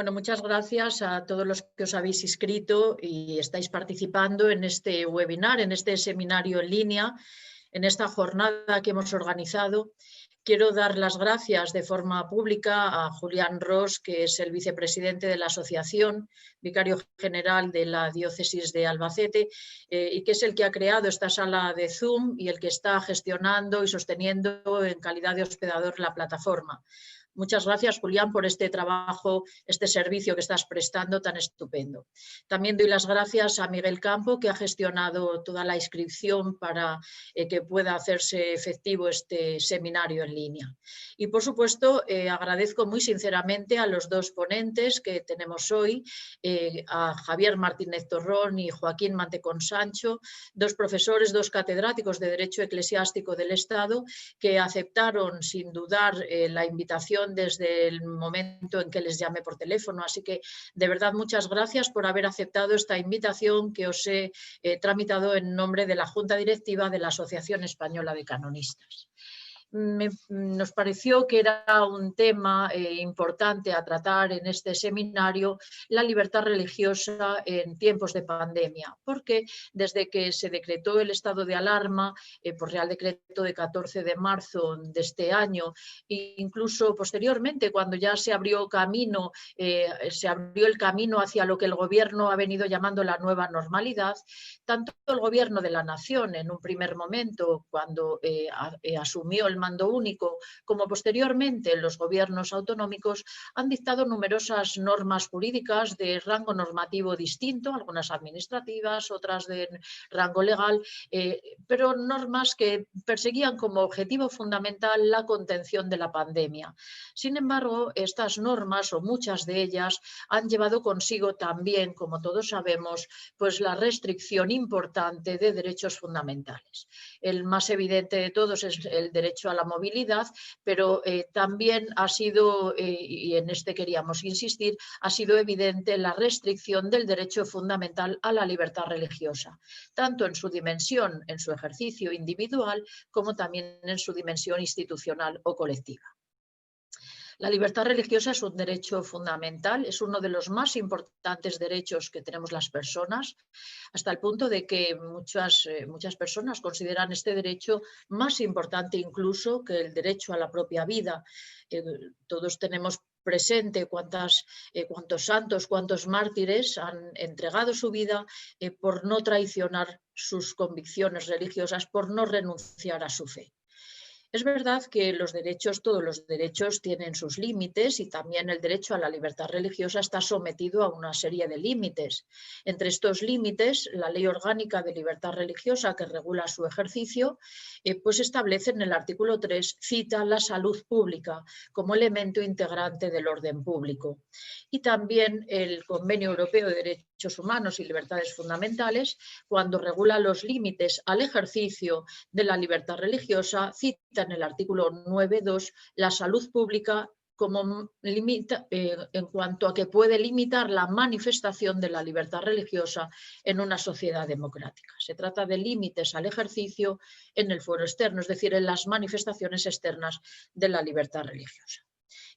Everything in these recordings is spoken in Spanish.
Bueno, muchas gracias a todos los que os habéis inscrito y estáis participando en este webinar, en este seminario en línea, en esta jornada que hemos organizado. Quiero dar las gracias de forma pública a Julián Ros, que es el vicepresidente de la asociación, vicario general de la diócesis de Albacete, y que es el que ha creado esta sala de Zoom y el que está gestionando y sosteniendo en calidad de hospedador la plataforma. Muchas gracias, Julián, por este trabajo, este servicio que estás prestando tan estupendo. También doy las gracias a Miguel Campo, que ha gestionado toda la inscripción para que pueda hacerse efectivo este seminario en línea. Y, por supuesto, agradezco muy sinceramente a los dos ponentes que tenemos hoy, a Javier Martínez Torrón y Joaquín Mantecón Sancho, dos profesores, dos catedráticos de Derecho Eclesiástico del Estado, que aceptaron sin dudar la invitación desde el momento en que les llamé por teléfono. Así que, de verdad, muchas gracias por haber aceptado esta invitación que os he tramitado en nombre de la Junta Directiva de la Asociación Española de Canonistas. Nos pareció que era un tema importante a tratar en este seminario, la libertad religiosa en tiempos de pandemia, porque desde que se decretó el estado de alarma por Real Decreto de 14 de marzo de este año, e incluso posteriormente, cuando ya se abrió el camino hacia lo que el Gobierno ha venido llamando la nueva normalidad, tanto el Gobierno de la Nación en un primer momento, cuando asumió el mando único, como posteriormente los gobiernos autonómicos, han dictado numerosas normas jurídicas de rango normativo distinto, algunas administrativas, otras de rango legal, pero normas que perseguían como objetivo fundamental la contención de la pandemia. Sin embargo, estas normas, o muchas de ellas, han llevado consigo también, como todos sabemos, pues la restricción importante de derechos fundamentales. El más evidente de todos es el derecho a la movilidad, pero también ha sido, y en este queríamos insistir, ha sido evidente la restricción del derecho fundamental a la libertad religiosa, tanto en su dimensión, en su ejercicio individual, como también en su dimensión institucional o colectiva. La libertad religiosa es un derecho fundamental, es uno de los más importantes derechos que tenemos las personas, hasta el punto de que muchas personas consideran este derecho más importante incluso que el derecho a la propia vida. Todos tenemos presente cuántos santos, cuántos mártires han entregado su vida por no traicionar sus convicciones religiosas, por no renunciar a su fe. Es verdad que todos los derechos tienen sus límites y también el derecho a la libertad religiosa está sometido a una serie de límites. Entre estos límites, la Ley Orgánica de Libertad Religiosa, que regula su ejercicio, pues establece en el artículo 3, cita la salud pública como elemento integrante del orden público. Y también el Convenio Europeo de Derechos Humanos y Libertades Fundamentales, cuando regula los límites al ejercicio de la libertad religiosa, cita en el artículo 9.2 la salud pública como en cuanto a que puede limitar la manifestación de la libertad religiosa en una sociedad democrática. Se trata de límites al ejercicio en el foro externo, es decir, en las manifestaciones externas de la libertad religiosa.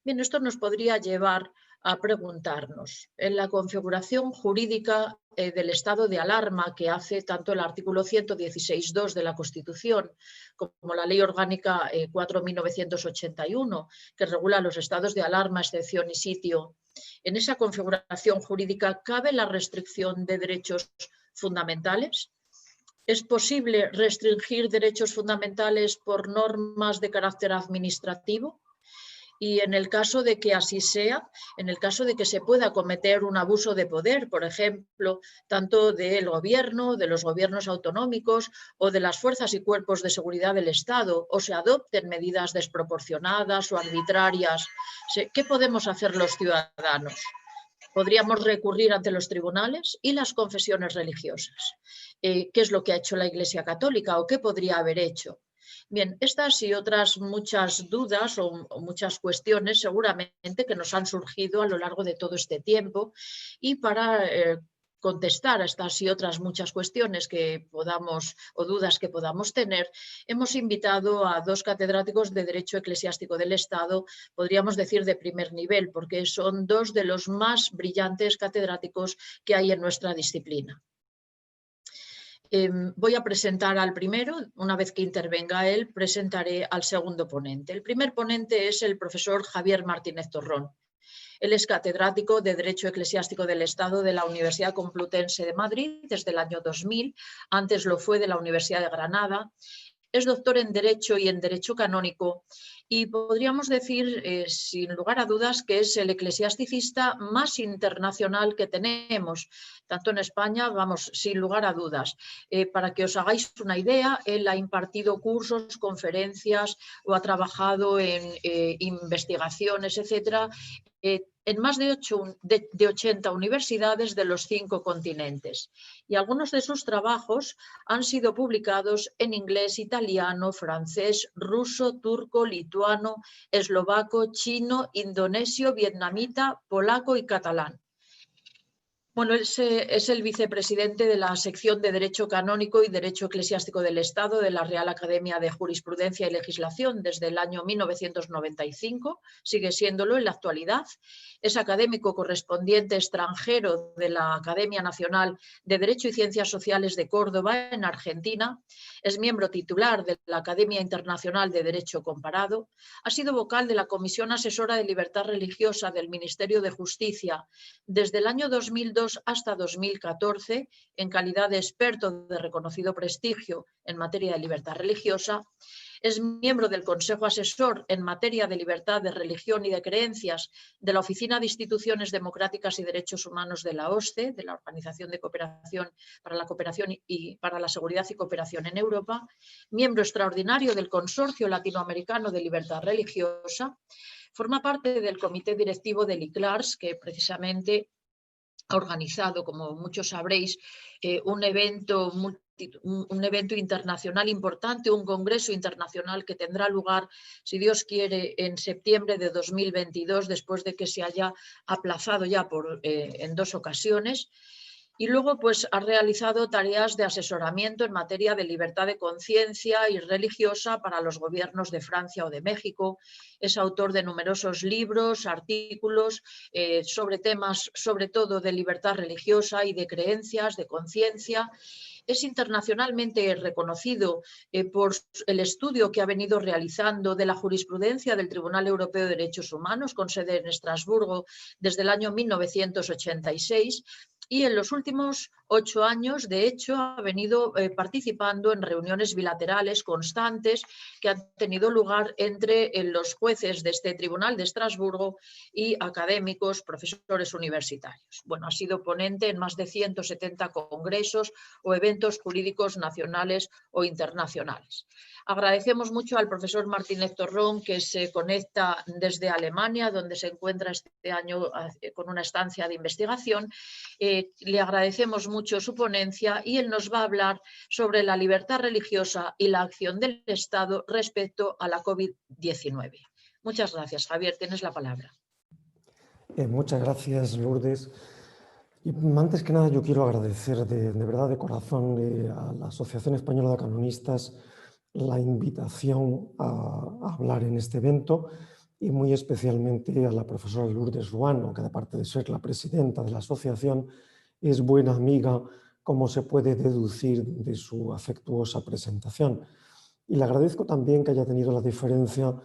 Bien, esto nos podría llevar a preguntarnos, en la configuración jurídica del estado de alarma que hace tanto el artículo 116.2 de la Constitución como la Ley Orgánica 4.981, que regula los estados de alarma, excepción y sitio, en esa configuración jurídica ¿cabe la restricción de derechos fundamentales? ¿Es posible restringir derechos fundamentales por normas de carácter administrativo? Y en el caso de que así sea, en el caso de que se pueda cometer un abuso de poder, por ejemplo, tanto del Gobierno, de los gobiernos autonómicos o de las fuerzas y cuerpos de seguridad del Estado, o se adopten medidas desproporcionadas o arbitrarias, ¿qué podemos hacer los ciudadanos? Podríamos recurrir ante los tribunales y las confesiones religiosas. ¿Qué es lo que ha hecho la Iglesia Católica o qué podría haber hecho? Bien, estas y otras muchas dudas o muchas cuestiones seguramente que nos han surgido a lo largo de todo este tiempo, y para contestar a estas y otras muchas cuestiones que podamos o dudas que podamos tener, hemos invitado a dos catedráticos de Derecho Eclesiástico del Estado, podríamos decir de primer nivel, porque son dos de los más brillantes catedráticos que hay en nuestra disciplina. Voy a presentar al primero, una vez que intervenga él, presentaré al segundo ponente. El primer ponente es el profesor Javier Martínez Torrón. Él es catedrático de Derecho Eclesiástico del Estado de la Universidad Complutense de Madrid desde el año 2000, antes lo fue de la Universidad de Granada. Es doctor en Derecho y en Derecho Canónico y podríamos decir, sin lugar a dudas, que es el eclesiasticista más internacional que tenemos, tanto en España, vamos, sin lugar a dudas. Para que os hagáis una idea, él ha impartido cursos, conferencias o ha trabajado en investigaciones, etcétera, en más de 80 universidades de los 5 continentes. Y algunos de sus trabajos han sido publicados en inglés, italiano, francés, ruso, turco, lituano, eslovaco, chino, indonesio, vietnamita, polaco y catalán. Bueno, él es el vicepresidente de la sección de Derecho Canónico y Derecho Eclesiástico del Estado de la Real Academia de Jurisprudencia y Legislación desde el año 1995, sigue siéndolo en la actualidad. Es académico correspondiente extranjero de la Academia Nacional de Derecho y Ciencias Sociales de Córdoba, en Argentina. Es miembro titular de la Academia Internacional de Derecho Comparado. Ha sido vocal de la Comisión Asesora de Libertad Religiosa del Ministerio de Justicia desde el año 2002 hasta 2014, en calidad de experto de reconocido prestigio en materia de libertad religiosa. Es miembro del Consejo Asesor en materia de libertad de religión y de creencias de la Oficina de Instituciones Democráticas y Derechos Humanos de la OSCE, de la Organización de Cooperación y para la Seguridad y Cooperación en Europa. Miembro extraordinario del Consorcio Latinoamericano de Libertad Religiosa. Forma parte del comité directivo del ICLARS, que precisamente ha organizado, como muchos sabréis, un evento internacional importante, un congreso internacional que tendrá lugar, si Dios quiere, en septiembre de 2022, después de que se haya aplazado ya en 2 ocasiones. Y luego pues, ha realizado tareas de asesoramiento en materia de libertad de conciencia y religiosa para los gobiernos de Francia o de México. Es autor de numerosos libros, artículos sobre temas, sobre todo de libertad religiosa y de creencias, de conciencia. Es internacionalmente reconocido por el estudio que ha venido realizando de la jurisprudencia del Tribunal Europeo de Derechos Humanos, con sede en Estrasburgo desde el año 1986. Y en los últimos 8 años, de hecho, ha venido participando en reuniones bilaterales constantes que han tenido lugar entre los jueces de este tribunal de Estrasburgo y académicos, profesores universitarios. Bueno, ha sido ponente en más de 170 congresos o eventos jurídicos nacionales o internacionales. Agradecemos mucho al profesor Martínez Torrón, que se conecta desde Alemania, donde se encuentra este año con una estancia de investigación. Le agradecemos mucho su ponencia y él nos va a hablar sobre la libertad religiosa y la acción del Estado respecto a la COVID-19. Muchas gracias, Javier. Tienes la palabra. Muchas gracias, Lourdes. Y antes que nada, yo quiero agradecer de verdad, de corazón, a la Asociación Española de Canonistas la invitación a hablar en este evento y muy especialmente a la profesora Lourdes Ruano, que aparte de ser la presidenta de la asociación, es buena amiga, como se puede deducir de su afectuosa presentación. Y le agradezco también que haya tenido la deferencia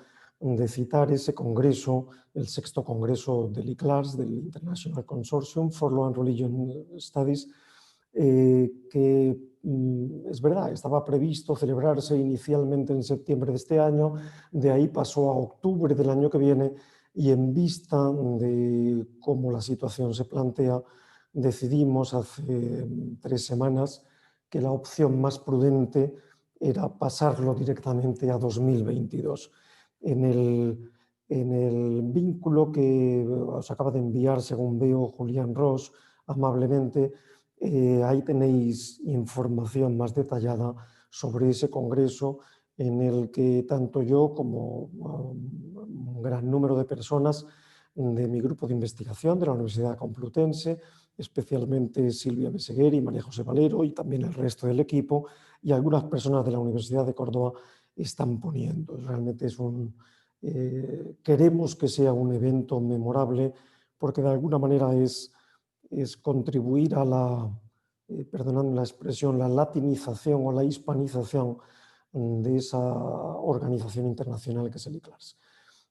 de citar ese congreso, el 6º congreso del ICLARS, del International Consortium for Law and Religion Studies, que es verdad, estaba previsto celebrarse inicialmente en septiembre de este año, de ahí pasó a octubre del año que viene y en vista de cómo la situación se plantea, decidimos hace 3 semanas que la opción más prudente era pasarlo directamente a 2022. En el vínculo que os acaba de enviar, según veo, Julián Ross, amablemente, ahí tenéis información más detallada sobre ese congreso en el que tanto yo como un gran número de personas de mi grupo de investigación de la Universidad Complutense especialmente Silvia Meseguer y María José Valero y también el resto del equipo y algunas personas de la Universidad de Córdoba están poniendo. Realmente queremos que sea un evento memorable porque de alguna manera es contribuir a la, perdonadme la expresión, la latinización o la hispanización de esa organización internacional que es el ICLARS.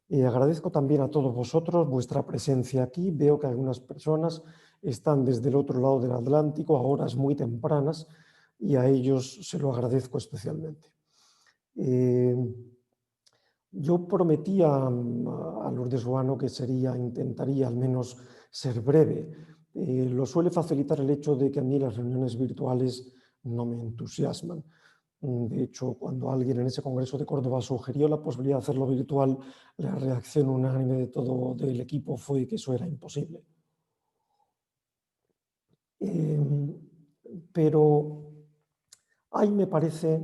Agradezco también a todos vosotros vuestra presencia aquí. Veo que algunas personas están desde el otro lado del Atlántico a horas muy tempranas y a ellos se lo agradezco especialmente. Yo prometí a Lourdes Ruano que intentaría al menos ser breve. Lo suele facilitar el hecho de que a mí las reuniones virtuales no me entusiasman. De hecho, cuando alguien en ese Congreso de Córdoba sugirió la posibilidad de hacerlo virtual, la reacción unánime de todo el equipo fue que eso era imposible. Pero ahí me parece,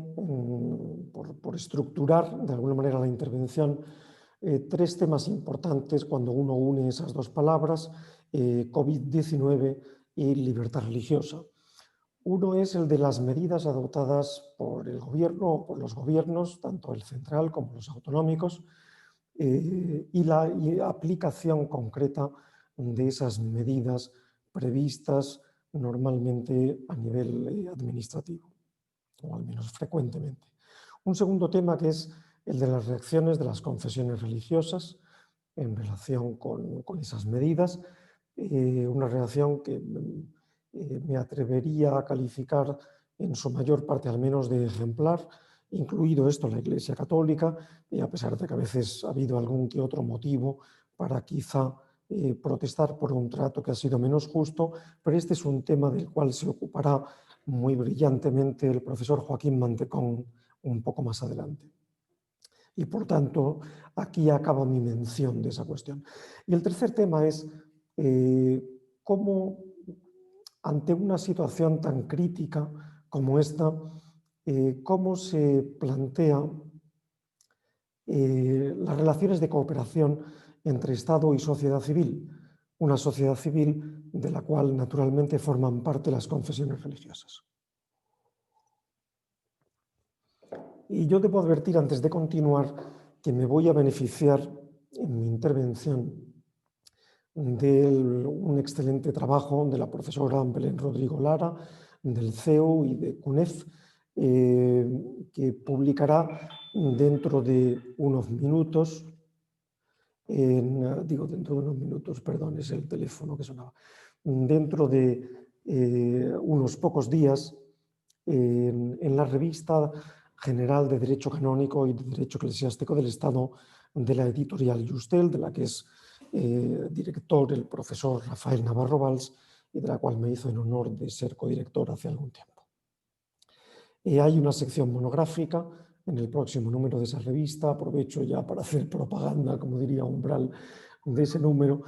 por estructurar de alguna manera la intervención, tres temas importantes cuando uno une esas dos palabras, COVID-19 y libertad religiosa. Uno es el de las medidas adoptadas por el gobierno o por los gobiernos, tanto el central como los autonómicos, y la aplicación concreta de esas medidas previstas normalmente a nivel administrativo, o al menos frecuentemente. Un segundo tema que es el de las reacciones de las confesiones religiosas en relación con esas medidas, una reacción que me atrevería a calificar en su mayor parte al menos de ejemplar, incluido esto la Iglesia Católica, y a pesar de que a veces ha habido algún que otro motivo para quizá protestar por un trato que ha sido menos justo, pero este es un tema del cual se ocupará muy brillantemente el profesor Joaquín Mantecón un poco más adelante. Y por tanto, aquí acaba mi mención de esa cuestión. Y el tercer tema es cómo, ante una situación tan crítica como esta, cómo se plantean las relaciones de cooperación entre Estado y sociedad civil, una sociedad civil de la cual naturalmente forman parte las confesiones religiosas. Y yo debo advertir antes de continuar que me voy a beneficiar en mi intervención de un excelente trabajo de la profesora Belén Rodrigo Lara, del CEU y de CUNEF, que publicará dentro de unos minutos, dentro de unos minutos, perdón, es el teléfono que sonaba, dentro de unos pocos días en la revista General de Derecho Canónico y de Derecho Eclesiástico del Estado de la editorial Justel, de la que es director el profesor Rafael Navarro Valls y de la cual me hizo el honor de ser codirector hace algún tiempo. Hay una sección monográfica en el próximo número de esa revista, aprovecho ya para hacer propaganda, como diría Umbral, de ese número,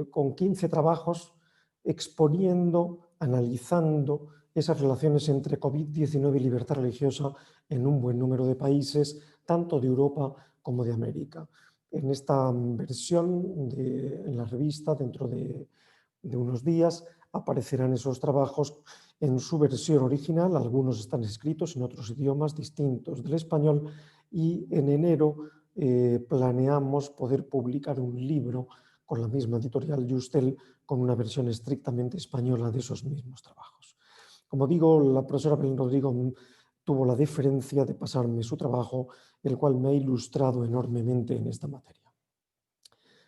con 15 trabajos exponiendo, analizando esas relaciones entre COVID-19 y libertad religiosa en un buen número de países, tanto de Europa como de América. En esta versión en la revista, dentro de unos días, aparecerán esos trabajos en su versión original. Algunos están escritos en otros idiomas distintos del español y en enero planeamos poder publicar un libro con la misma editorial Justel con una versión estrictamente española de esos mismos trabajos. Como digo, la profesora Belén Rodrigo tuvo la deferencia de pasarme su trabajo, el cual me ha ilustrado enormemente en esta materia.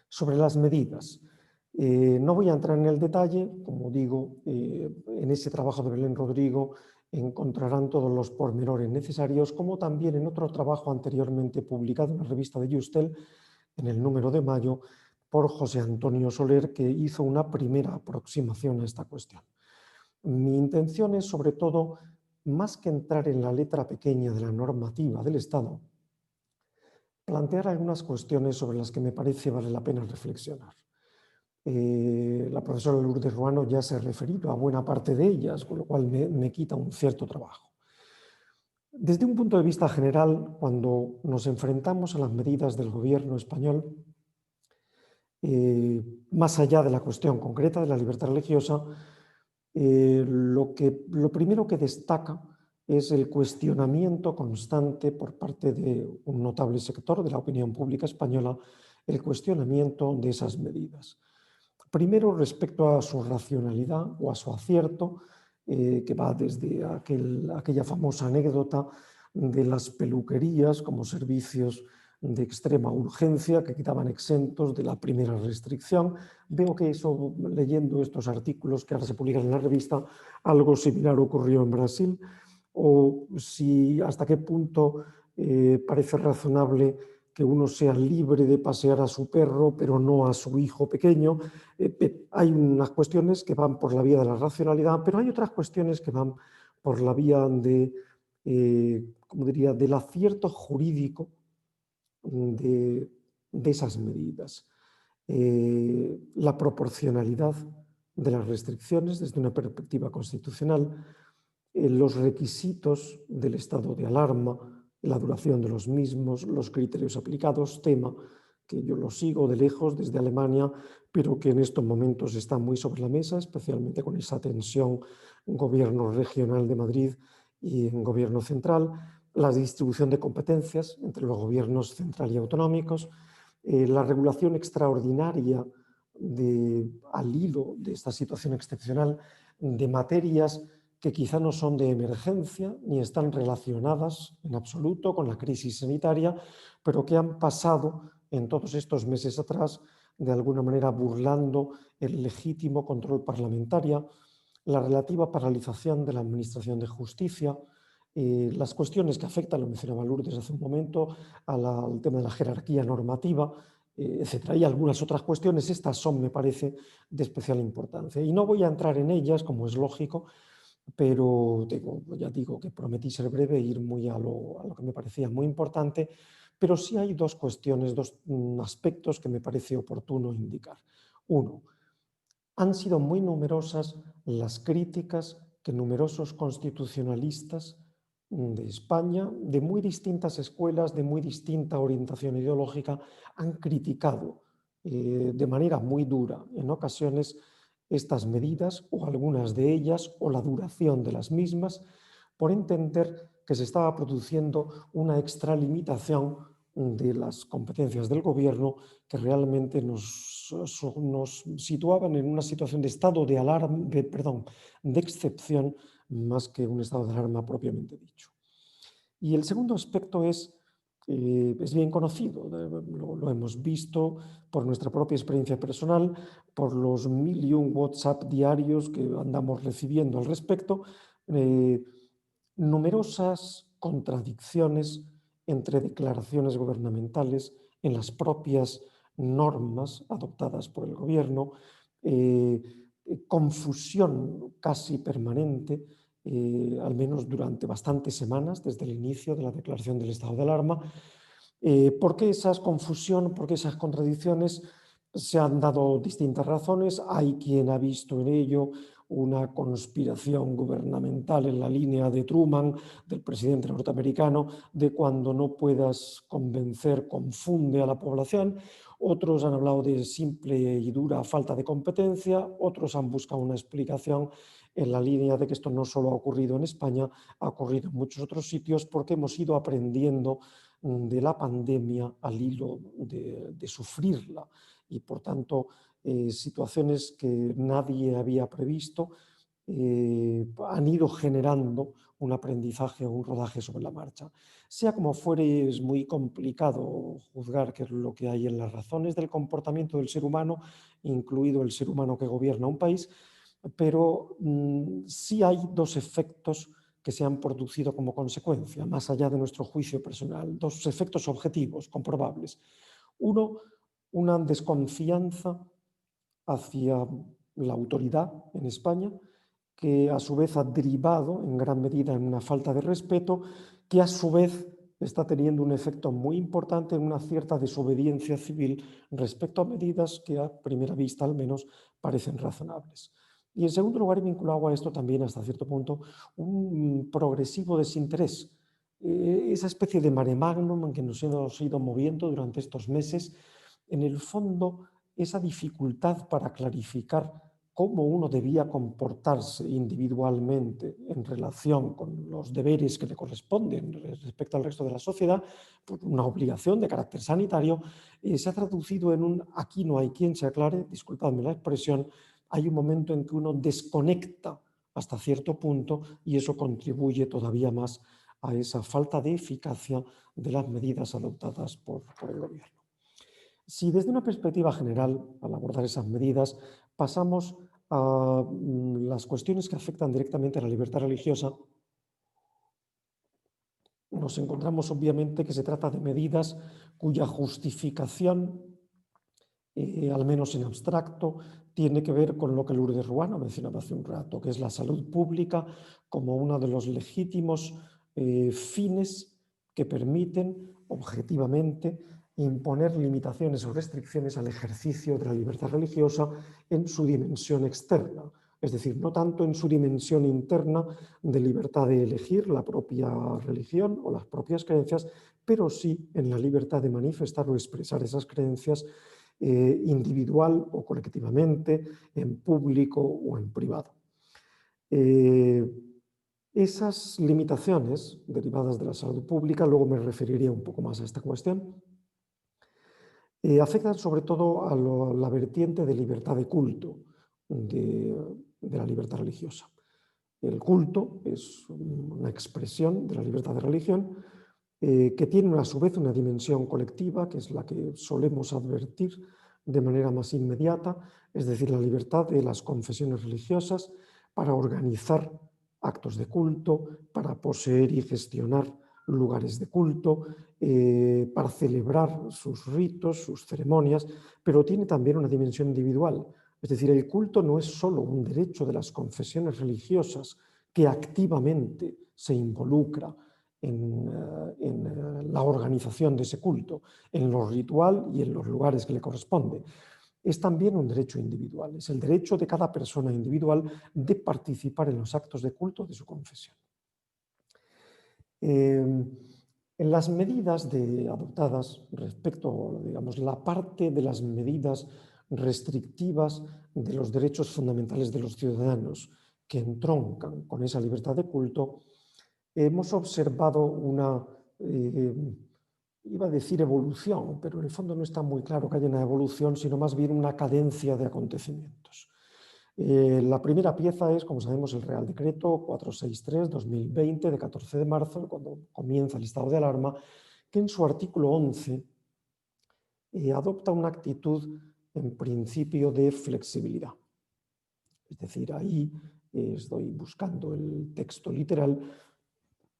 Sobre las medidas, no voy a entrar en el detalle, como digo, en ese trabajo de Belén Rodrigo encontrarán todos los pormenores necesarios, como también en otro trabajo anteriormente publicado en la revista de Justel, en el número de mayo, por José Antonio Soler, que hizo una primera aproximación a esta cuestión. Mi intención es, sobre todo, más que entrar en la letra pequeña de la normativa del Estado, plantear algunas cuestiones sobre las que me parece vale la pena reflexionar. La profesora Lourdes Ruano ya se ha referido a buena parte de ellas, con lo cual me quita un cierto trabajo. Desde un punto de vista general, cuando nos enfrentamos a las medidas del gobierno español, más allá de la cuestión concreta de la libertad religiosa, lo primero que destaca es el cuestionamiento constante por parte de un notable sector de la opinión pública española, el cuestionamiento de esas medidas. Primero, respecto a su racionalidad o a su acierto, que va desde aquella famosa anécdota de las peluquerías como servicios de extrema urgencia que quedaban exentos de la primera restricción. Veo que eso, leyendo estos artículos que ahora se publican en la revista, algo similar ocurrió en Brasil, o si hasta qué punto parece razonable que uno sea libre de pasear a su perro, pero no a su hijo pequeño. Hay unas cuestiones que van por la vía de la racionalidad, pero hay otras cuestiones que van por la vía de, como diría, del acierto jurídico de esas medidas. La proporcionalidad de las restricciones desde una perspectiva constitucional, los requisitos del estado de alarma, la duración de los mismos, los criterios aplicados, tema que yo lo sigo de lejos desde Alemania, pero que en estos momentos está muy sobre la mesa, especialmente con esa tensión gobierno regional de Madrid y en gobierno central, la distribución de competencias entre los gobiernos central y autonómicos, la regulación extraordinaria al hilo de esta situación excepcional de materias que quizá no son de emergencia ni están relacionadas en absoluto con la crisis sanitaria, pero que han pasado en todos estos meses atrás, de alguna manera burlando el legítimo control parlamentario, la relativa paralización de la Administración de Justicia, las cuestiones que afectan, lo mencionaba Lourdes hace un momento, al tema de la jerarquía normativa, etcétera. Y algunas otras cuestiones, estas son, me parece, de especial importancia. Y no voy a entrar en ellas, como es lógico, pero ya digo que prometí ser breve e ir muy a lo que me parecía muy importante, pero sí hay dos cuestiones, dos aspectos que me parece oportuno indicar. Uno, han sido muy numerosas las críticas que numerosos constitucionalistas de España, de muy distintas escuelas, de muy distinta orientación ideológica, han criticado de manera muy dura en ocasiones estas medidas o algunas de ellas o la duración de las mismas por entender que se estaba produciendo una extralimitación de las competencias del gobierno que realmente nos situaban en una situación de estado de alarma, de excepción más que un estado de alarma propiamente dicho. Y el segundo aspecto es bien conocido, lo hemos visto por nuestra propia experiencia personal, por los 1001 WhatsApp diarios que andamos recibiendo al respecto, numerosas contradicciones entre declaraciones gubernamentales en las propias normas adoptadas por el gobierno, confusión casi permanente, al menos durante bastantes semanas desde el inicio de la declaración del estado de alarma. ¿Por qué esas confusión, por qué esas contradicciones? Se han dado distintas razones. Hay quien ha visto en ello una conspiración gubernamental en la línea de Truman, del presidente norteamericano, de cuando no puedas convencer, confunde a la población. Otros han hablado de simple y dura falta de competencia, otros han buscado una explicación en la línea de que esto no solo ha ocurrido en España, ha ocurrido en muchos otros sitios porque hemos ido aprendiendo de la pandemia al hilo de sufrirla y, por tanto, situaciones que nadie había previsto han ido generando un aprendizaje o un rodaje sobre la marcha. Sea como fuere, es muy complicado juzgar qué es lo que hay en las razones del comportamiento del ser humano, incluido el ser humano que gobierna un país, pero sí hay dos efectos que se han producido como consecuencia, más allá de nuestro juicio personal, dos efectos objetivos, comprobables. Uno, una desconfianza hacia la autoridad en España, que a su vez ha derivado en gran medida en una falta de respeto, que a su vez está teniendo un efecto muy importante en una cierta desobediencia civil respecto a medidas que a primera vista al menos parecen razonables. Y en segundo lugar, y vinculado a esto también hasta cierto punto, un progresivo desinterés, esa especie de mare magnum en que nos hemos ido moviendo durante estos meses, en el fondo esa dificultad para clarificar cómo uno debía comportarse individualmente en relación con los deberes que le corresponden respecto al resto de la sociedad, por una obligación de carácter sanitario, se ha traducido en un aquí no hay quien se aclare, disculpadme la expresión, hay un momento en que uno desconecta hasta cierto punto y eso contribuye todavía más a esa falta de eficacia de las medidas adoptadas por el gobierno. Si desde una perspectiva general, al abordar esas medidas, pasamos a las cuestiones que afectan directamente a la libertad religiosa, nos encontramos obviamente que se trata de medidas cuya justificación, al menos en abstracto, tiene que ver con lo que Lourdes Ruano mencionaba hace un rato, que es la salud pública como uno de los legítimos fines que permiten objetivamente imponer limitaciones o restricciones al ejercicio de la libertad religiosa en su dimensión externa, es decir, no tanto en su dimensión interna de libertad de elegir la propia religión o las propias creencias, pero sí en la libertad de manifestar o expresar esas creencias individual o colectivamente, en público o en privado. Esas limitaciones derivadas de la salud pública, luego me referiré un poco más a esta cuestión, afectan sobre todo a la vertiente de libertad de culto de la libertad religiosa. El culto es una expresión de la libertad de religión que tiene a su vez una dimensión colectiva, que es la que solemos advertir de manera más inmediata, es decir, la libertad de las confesiones religiosas para organizar actos de culto, para poseer y gestionar lugares de culto, para celebrar sus ritos, sus ceremonias, pero tiene también una dimensión individual. Es decir, el culto no es solo un derecho de las confesiones religiosas que activamente se involucra en la organización de ese culto, en lo ritual y en los lugares que le corresponde. Es también un derecho individual, es el derecho de cada persona individual de participar en los actos de culto de su confesión. En las medidas adoptadas respecto, digamos, la parte de las medidas restrictivas de los derechos fundamentales de los ciudadanos que entroncan con esa libertad de culto, hemos observado una, iba a decir evolución, pero en el fondo no está muy claro que haya una evolución, sino más bien una cadencia de acontecimientos. La primera pieza es, como sabemos, el Real Decreto 463-2020 de 14 de marzo, cuando comienza el estado de alarma, que en su artículo 11 adopta una actitud en principio de flexibilidad. Es decir, ahí estoy buscando el texto literal,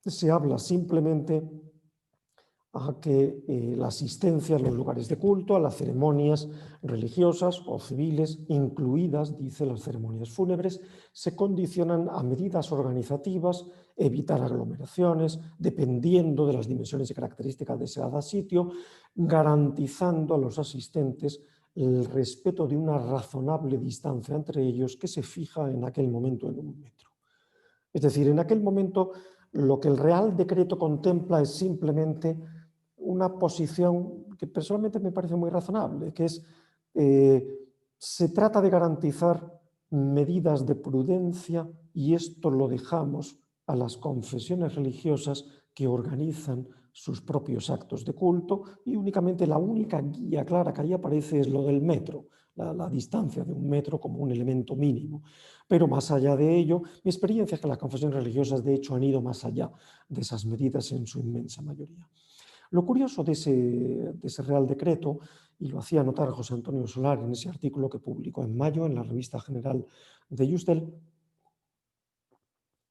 se habla simplemente a que la asistencia a los lugares de culto, a las ceremonias religiosas o civiles, incluidas, dice, las ceremonias fúnebres, se condicionan a medidas organizativas, evitar aglomeraciones, dependiendo de las dimensiones y características de cada sitio, garantizando a los asistentes el respeto de una razonable distancia entre ellos que se fija en aquel momento en 1 metro. Es decir, en aquel momento lo que el Real Decreto contempla es simplemente una posición que personalmente me parece muy razonable, que es, se trata de garantizar medidas de prudencia y esto lo dejamos a las confesiones religiosas que organizan sus propios actos de culto y únicamente la única guía clara que ahí aparece es lo del metro, la distancia de 1 metro como un elemento mínimo. Pero más allá de ello, mi experiencia es que las confesiones religiosas de hecho han ido más allá de esas medidas en su inmensa mayoría. Lo curioso de ese Real Decreto, y lo hacía notar José Antonio Solar en ese artículo que publicó en mayo en la Revista General de Justel,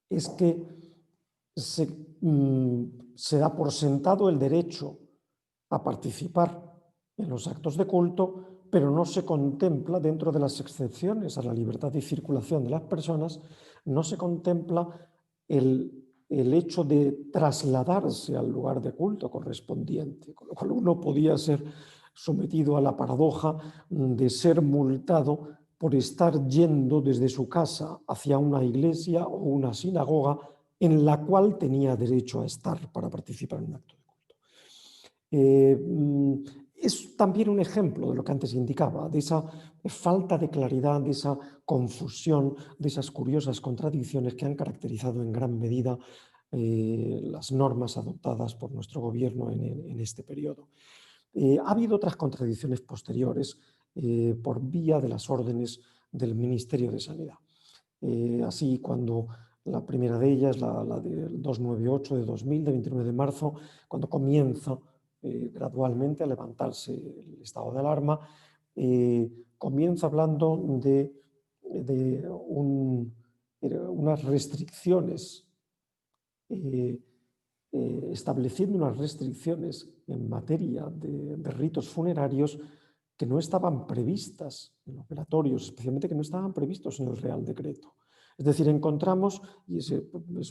es que se da por sentado el derecho a participar en los actos de culto, pero no se contempla dentro de las excepciones a la libertad de circulación de las personas, no se contempla el hecho de trasladarse al lugar de culto correspondiente, con lo cual uno podía ser sometido a la paradoja de ser multado por estar yendo desde su casa hacia una iglesia o una sinagoga en la cual tenía derecho a estar para participar en un acto de culto. es también un ejemplo de lo que antes indicaba, de esa falta de claridad, de esa confusión, de esas curiosas contradicciones que han caracterizado en gran medida las normas adoptadas por nuestro gobierno en este periodo. Ha habido otras contradicciones posteriores por vía de las órdenes del Ministerio de Sanidad. Así, cuando la primera de ellas, la del 298 de 2000, de 29 de marzo, cuando comienza gradualmente a levantarse el estado de alarma, comienza hablando de unas restricciones, estableciendo unas restricciones en materia de ritos funerarios que no estaban previstas en los velatorios, especialmente que no estaban previstos en el Real Decreto. Es decir, encontramos, y es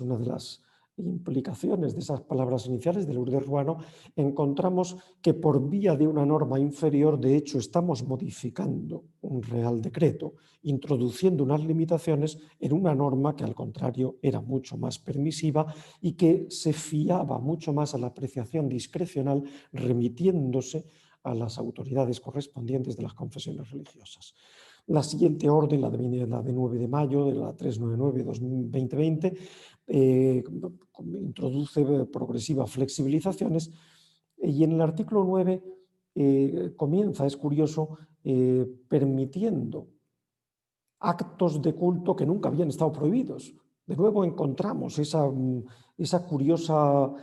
una de las implicaciones de esas palabras iniciales de Lourdes Ruano, encontramos que por vía de una norma inferior, de hecho, estamos modificando un Real Decreto, introduciendo unas limitaciones en una norma que, al contrario, era mucho más permisiva y que se fiaba mucho más a la apreciación discrecional, remitiéndose a las autoridades correspondientes de las confesiones religiosas. La siguiente orden, la de 9 de mayo, de la 399-2020, introduce progresivas flexibilizaciones y en el artículo 9 comienza, es curioso, permitiendo actos de culto que nunca habían estado prohibidos. De nuevo encontramos esa curiosa,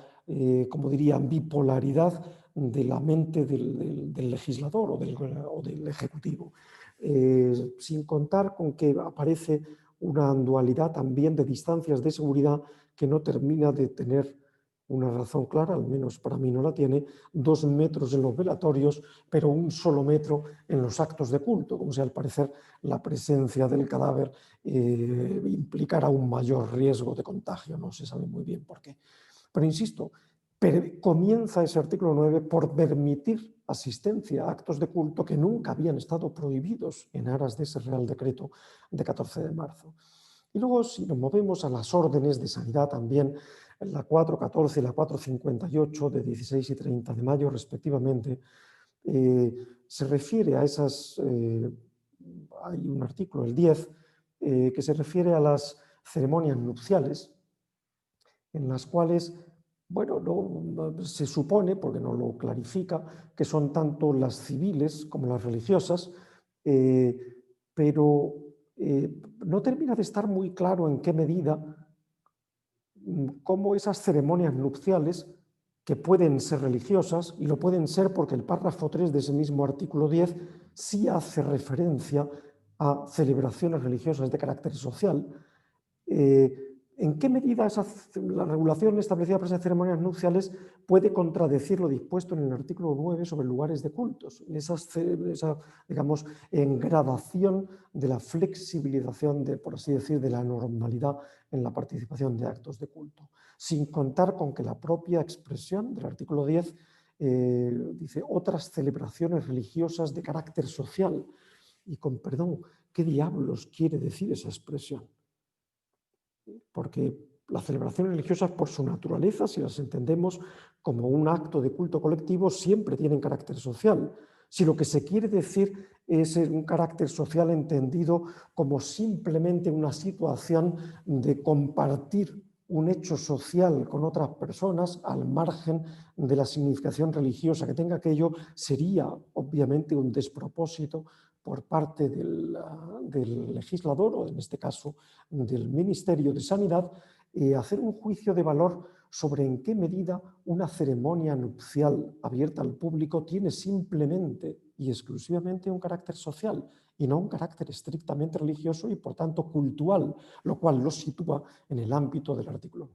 como diría, bipolaridad de la mente del legislador o del ejecutivo, sin contar con que aparece una dualidad también de distancias de seguridad que no termina de tener una razón clara, al menos para mí no la tiene, 2 metros en los velatorios, pero 1 solo metro en los actos de culto, como si al parecer la presencia del cadáver implicara un mayor riesgo de contagio, no se sabe muy bien por qué. Pero insisto, comienza ese artículo 9 por permitir asistencia a actos de culto que nunca habían estado prohibidos en aras de ese Real Decreto de 14 de marzo. Y luego, si nos movemos a las órdenes de sanidad también, la 414 y la 458 de 16 y 30 de mayo respectivamente, se refiere a esas, hay un artículo, el 10, que se refiere a las ceremonias nupciales, en las cuales, bueno, se supone, porque no lo clarifica, que son tanto las civiles como las religiosas, pero no termina de estar muy claro en qué medida, cómo esas ceremonias nupciales, que pueden ser religiosas, y lo pueden ser porque el párrafo 3 de ese mismo artículo 10 sí hace referencia a celebraciones religiosas de carácter social. ¿En qué medida la regulación establecida para esas ceremonias nupciales puede contradecir lo dispuesto en el artículo 9 sobre lugares de cultos? Esa, digamos, engradación de la flexibilización, por así decir, de la normalidad en la participación de actos de culto, sin contar con que la propia expresión del artículo 10 dice otras celebraciones religiosas de carácter social. Y con perdón, ¿qué diablos quiere decir esa expresión? Porque las celebraciones religiosas, por su naturaleza, si las entendemos como un acto de culto colectivo, siempre tienen carácter social. Si lo que se quiere decir es un carácter social entendido como simplemente una situación de compartir un hecho social con otras personas al margen de la significación religiosa que tenga aquello, sería obviamente un despropósito por parte del legislador, o en este caso del Ministerio de Sanidad, hacer un juicio de valor sobre en qué medida una ceremonia nupcial abierta al público tiene simplemente y exclusivamente un carácter social y no un carácter estrictamente religioso y por tanto cultural, lo cual lo sitúa en el ámbito del artículo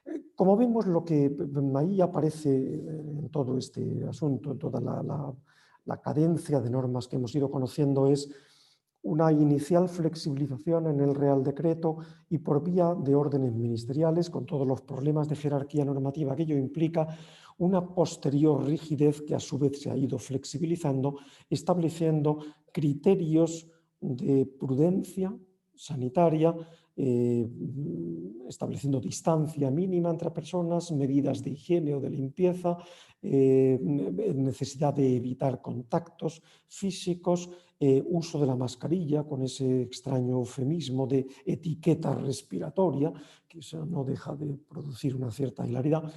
9. Como vemos, lo que ahí aparece en todo este asunto, en toda la cadencia de normas que hemos ido conociendo, es una inicial flexibilización en el Real Decreto y por vía de órdenes ministeriales, con todos los problemas de jerarquía normativa que ello implica, una posterior rigidez que a su vez se ha ido flexibilizando, estableciendo criterios de prudencia sanitaria estableciendo distancia mínima entre personas, medidas de higiene o de limpieza, necesidad de evitar contactos físicos, uso de la mascarilla con ese extraño eufemismo de etiqueta respiratoria, que eso no deja de producir una cierta hilaridad.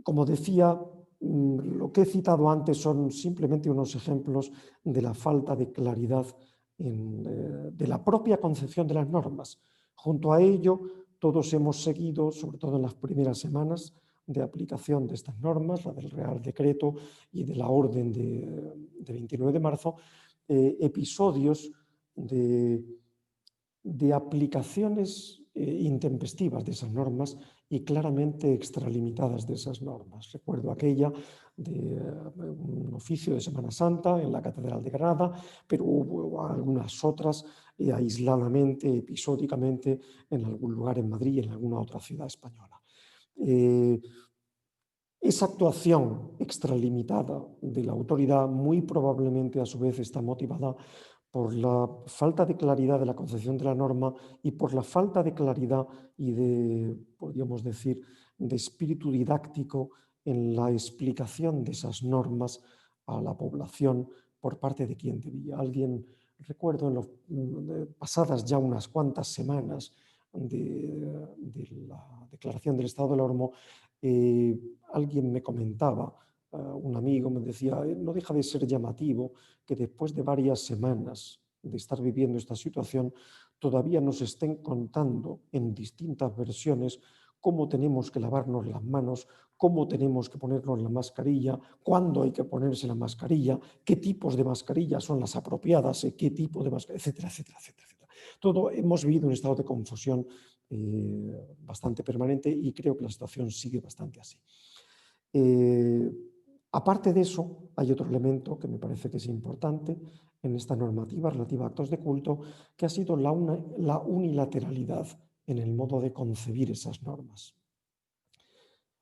Como decía, lo que he citado antes son simplemente unos ejemplos de la falta de claridad de la propia concepción de las normas. Junto a ello, todos hemos seguido, sobre todo en las primeras semanas de aplicación de estas normas, la del Real Decreto y de la Orden de 29 de marzo, episodios de aplicaciones intempestivas de esas normas y claramente extralimitadas de esas normas. Recuerdo aquella de un oficio de Semana Santa en la Catedral de Granada, pero hubo algunas otras aisladamente, episódicamente, en algún lugar en Madrid y en alguna otra ciudad española. Esa actuación extralimitada de la autoridad muy probablemente a su vez está motivada por la falta de claridad de la concepción de la norma y por la falta de claridad y de, podríamos decir, de espíritu didáctico en la explicación de esas normas a la población por parte de quien debía. Alguien, recuerdo en pasadas ya unas cuantas semanas de la declaración del estado de alarma, alguien me comentaba, un amigo me decía, no deja de ser llamativo que después de varias semanas de estar viviendo esta situación, todavía nos estén contando en distintas versiones cómo tenemos que lavarnos las manos, cómo tenemos que ponernos la mascarilla, cuándo hay que ponerse la mascarilla, qué tipos de mascarillas son las apropiadas, qué tipo de mascarilla, etcétera, etcétera, etcétera, etcétera. Todo hemos vivido un estado de confusión bastante permanente y creo que la situación sigue bastante así. Aparte de eso, hay otro elemento que me parece que es importante en esta normativa relativa a actos de culto, que ha sido la unilateralidad en el modo de concebir esas normas.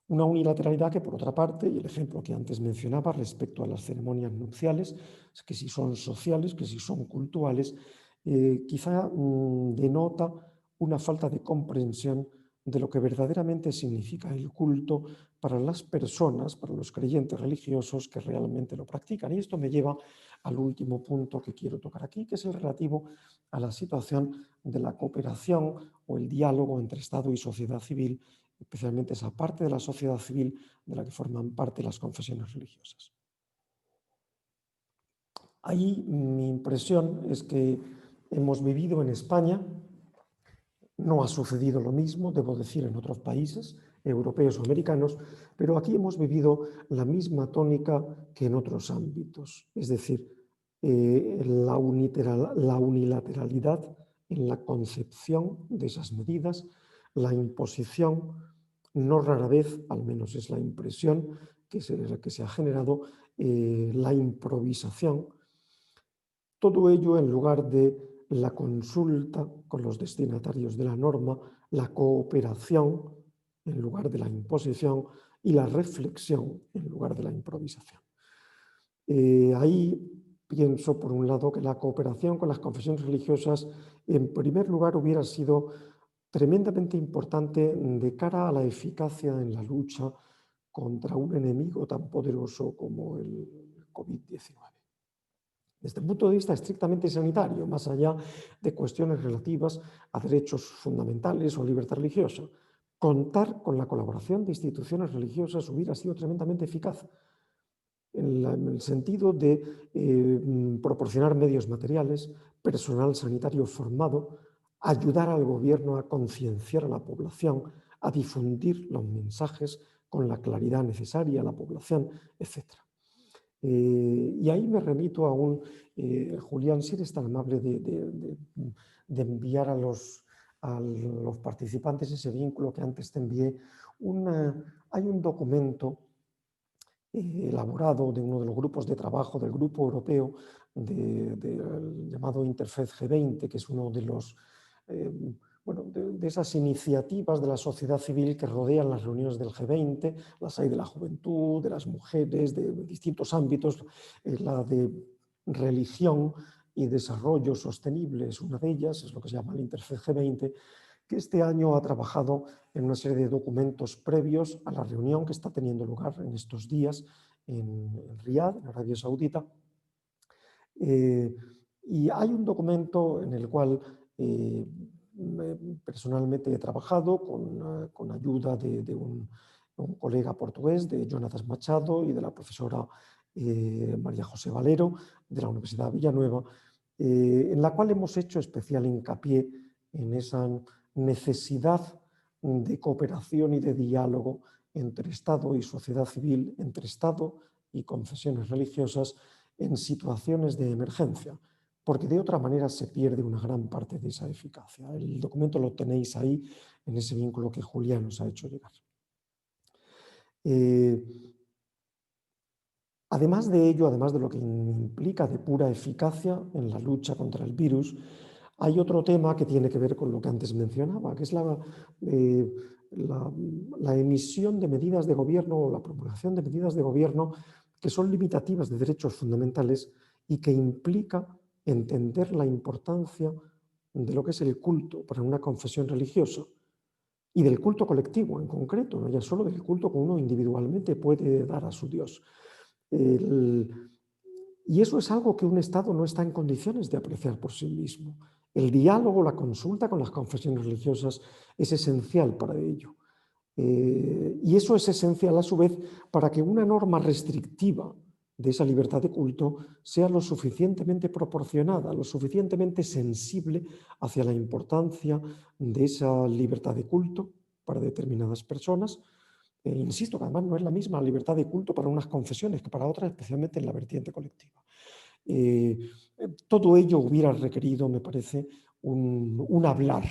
Una unilateralidad que, por otra parte, y el ejemplo que antes mencionaba respecto a las ceremonias nupciales, que si son sociales, que si son cultuales, quizá denota una falta de comprensión de lo que verdaderamente significa el culto para las personas, para los creyentes religiosos que realmente lo practican. Y esto me lleva al último punto que quiero tocar aquí, que es el relativo a la situación de la cooperación o el diálogo entre Estado y sociedad civil, especialmente esa parte de la sociedad civil de la que forman parte las confesiones religiosas. Ahí mi impresión es que hemos vivido en España, no ha sucedido lo mismo, debo decir, en otros países europeos o americanos, pero aquí hemos vivido la misma tónica que en otros ámbitos, es decir, la unilateralidad en la concepción de esas medidas, la imposición, no rara vez, al menos es la impresión que se ha generado, la improvisación, todo ello en lugar de la consulta con los destinatarios de la norma, la cooperación en lugar de la imposición y la reflexión en lugar de la improvisación. Ahí pienso, por un lado, que la cooperación con las confesiones religiosas, en primer lugar, hubiera sido tremendamente importante de cara a la eficacia en la lucha contra un enemigo tan poderoso como el COVID-19. Desde el punto de vista estrictamente sanitario, más allá de cuestiones relativas a derechos fundamentales o libertad religiosa, contar con la colaboración de instituciones religiosas hubiera sido tremendamente eficaz en el sentido de proporcionar medios materiales, personal sanitario formado, ayudar al gobierno a concienciar a la población, a difundir los mensajes con la claridad necesaria a la población, etc. Y ahí me remito a Julián, si eres tan amable de enviar a los participantes ese vínculo que antes te envié. Hay un documento elaborado de uno de los grupos de trabajo del Grupo Europeo llamado Interfaith G20, que es uno de los de esas iniciativas de la sociedad civil que rodean las reuniones del G20, las hay de la juventud, de las mujeres, de distintos ámbitos, la de religión y Desarrollo Sostenible es una de ellas, es lo que se llama el Interfed G20, que este año ha trabajado en una serie de documentos previos a la reunión que está teniendo lugar en estos días en Riad, en Arabia Saudita. Y hay un documento en el cual personalmente he trabajado con ayuda de un colega portugués, de Jonatas Machado, y de la profesora María José Valero, de la Universidad de Villanueva, en la cual hemos hecho especial hincapié en esa necesidad de cooperación y de diálogo entre Estado y sociedad civil, entre Estado y confesiones religiosas en situaciones de emergencia, porque de otra manera se pierde una gran parte de esa eficacia. El documento lo tenéis ahí en ese vínculo que Julián nos ha hecho llegar. Además de ello, además de lo que implica de pura eficacia en la lucha contra el virus, hay otro tema que tiene que ver con lo que antes mencionaba, que es la emisión de medidas de gobierno o la promulgación de medidas de gobierno que son limitativas de derechos fundamentales y que implica entender la importancia de lo que es el culto para una confesión religiosa y del culto colectivo en concreto, no ya solo del culto que uno individualmente puede dar a su Dios. Y eso es algo que un Estado no está en condiciones de apreciar por sí mismo. El diálogo, la consulta con las confesiones religiosas es esencial para ello. Y eso es esencial a su vez para que una norma restrictiva de esa libertad de culto sea lo suficientemente proporcionada, lo suficientemente sensible hacia la importancia de esa libertad de culto para determinadas personas. Insisto que además no es la misma libertad de culto para unas confesiones que para otras, especialmente en la vertiente colectiva. Todo ello hubiera requerido, me parece, un hablar,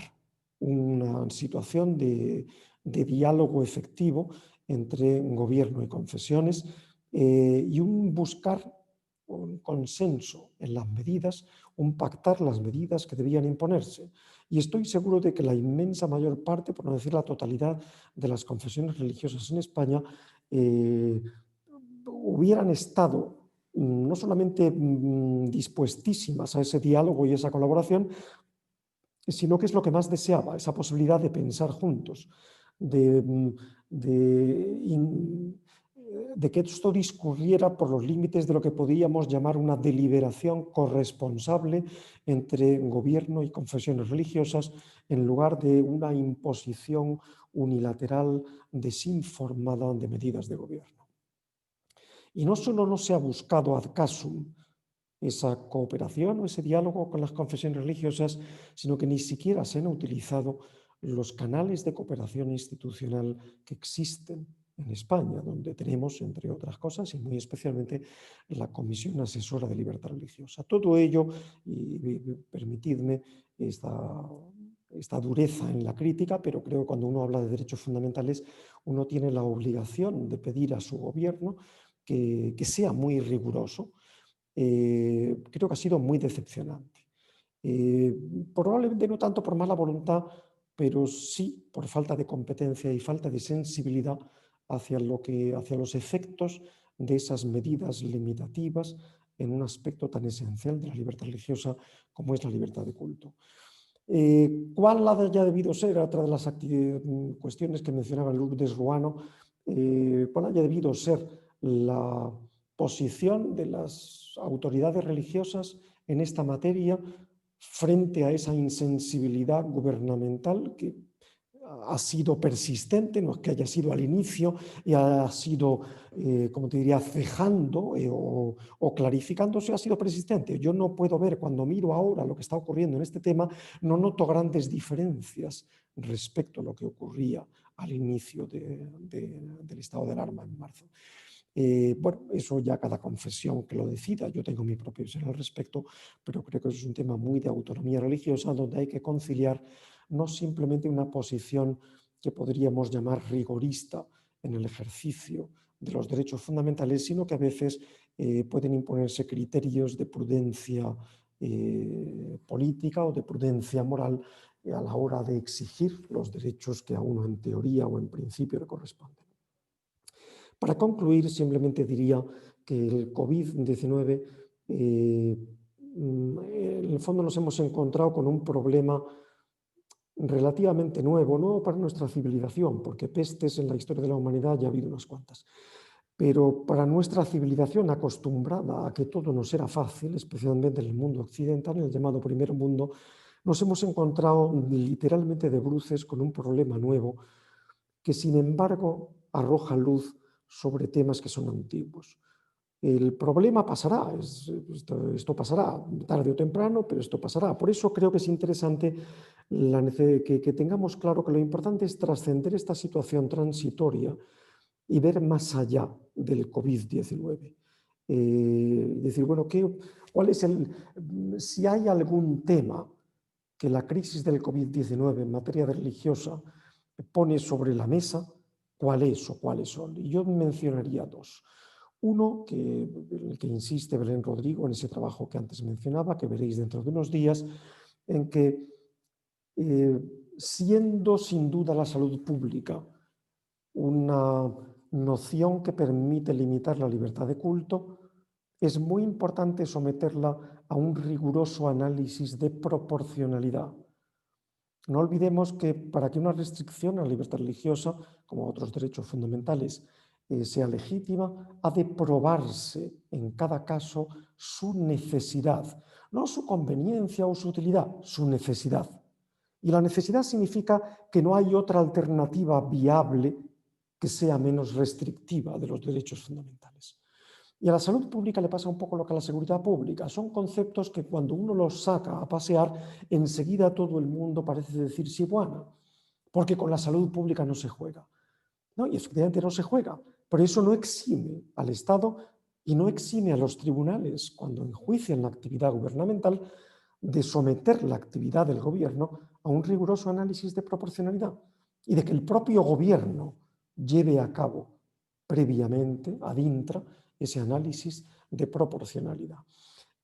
una situación de diálogo efectivo entre gobierno y confesiones y un buscar un consenso en las medidas, un pactar las medidas que debían imponerse. Y estoy seguro de que la inmensa mayor parte, por no decir la totalidad, de las confesiones religiosas en España hubieran estado no solamente dispuestísimas a ese diálogo y esa colaboración, sino que es lo que más deseaba, esa posibilidad de pensar juntos, de que esto discurriera por los límites de lo que podíamos llamar una deliberación corresponsable entre gobierno y confesiones religiosas, en lugar de una imposición unilateral desinformada de medidas de gobierno. Y no solo no se ha buscado ad casum esa cooperación o ese diálogo con las confesiones religiosas, sino que ni siquiera se han utilizado los canales de cooperación institucional que existen en España, donde tenemos, entre otras cosas, y muy especialmente, la Comisión Asesora de Libertad Religiosa. Todo ello, y permitidme esta dureza en la crítica, pero creo que cuando uno habla de derechos fundamentales, uno tiene la obligación de pedir a su gobierno que sea muy riguroso. Creo que ha sido muy decepcionante. Probablemente no tanto por mala voluntad, pero sí por falta de competencia y falta de sensibilidad hacia los efectos de esas medidas limitativas en un aspecto tan esencial de la libertad religiosa como es la libertad de culto. ¿Cuál haya debido ser, otra de las cuestiones que mencionaba Lourdes Ruano, cuál haya debido ser la posición de las autoridades religiosas en esta materia frente a esa insensibilidad gubernamental que ha sido persistente, no es que haya sido al inicio y ha sido, como te diría, cejando o clarificándose, ha sido persistente. Yo no puedo ver, cuando miro ahora lo que está ocurriendo en este tema, no noto grandes diferencias respecto a lo que ocurría al inicio del estado de alarma en marzo. Bueno, eso ya cada confesión que lo decida, yo tengo mi propia visión al respecto, pero creo que es un tema muy de autonomía religiosa donde hay que conciliar no simplemente una posición que podríamos llamar rigorista en el ejercicio de los derechos fundamentales, sino que a veces pueden imponerse criterios de prudencia política o de prudencia moral a la hora de exigir los derechos que a uno en teoría o en principio le corresponden. Para concluir, simplemente diría que el COVID-19 en el fondo nos hemos encontrado con un problema relativamente nuevo para nuestra civilización, porque pestes en la historia de la humanidad ya ha habido unas cuantas. Pero para nuestra civilización acostumbrada a que todo nos era fácil, especialmente en el mundo occidental, en el llamado primer mundo, nos hemos encontrado literalmente de bruces con un problema nuevo que, sin embargo, arroja luz sobre temas que son antiguos. El problema pasará, esto pasará tarde o temprano, pero esto pasará. Por eso creo que es interesante que tengamos claro que lo importante es trascender esta situación transitoria y ver más allá del COVID-19. Decir, bueno, si hay algún tema que la crisis del COVID-19 en materia religiosa pone sobre la mesa, ¿cuál es o cuáles son? Y yo mencionaría dos. Uno, el que insiste Belén Rodrigo en ese trabajo que antes mencionaba, que veréis dentro de unos días, en que siendo sin duda la salud pública una noción que permite limitar la libertad de culto, es muy importante someterla a un riguroso análisis de proporcionalidad. No olvidemos que para que una restricción a la libertad religiosa, como a otros derechos fundamentales, sea legítima, ha de probarse en cada caso su necesidad, no su conveniencia o su utilidad, su necesidad. Y la necesidad significa que no hay otra alternativa viable que sea menos restrictiva de los derechos fundamentales. Y a la salud pública le pasa un poco lo que a la seguridad pública. Son conceptos que cuando uno los saca a pasear, enseguida todo el mundo parece decir sí, bueno, porque con la salud pública no se juega. ¿No? Y efectivamente no se juega, pero eso no exime al Estado y no exime a los tribunales, cuando enjuician la actividad gubernamental, de someter la actividad del gobierno a un riguroso análisis de proporcionalidad y de que el propio gobierno lleve a cabo previamente, ad intra, ese análisis de proporcionalidad.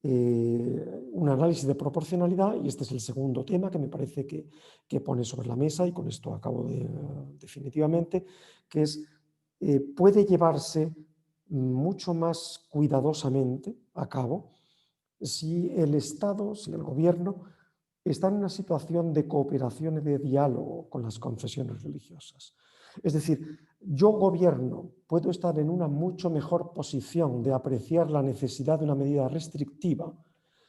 Un análisis de proporcionalidad, y este es el segundo tema que me parece que pone sobre la mesa, y con esto acabo definitivamente, que es, puede llevarse mucho más cuidadosamente a cabo si el Estado, si el gobierno está en una situación de cooperación y de diálogo con las confesiones religiosas. Es decir, yo gobierno puedo estar en una mucho mejor posición de apreciar la necesidad de una medida restrictiva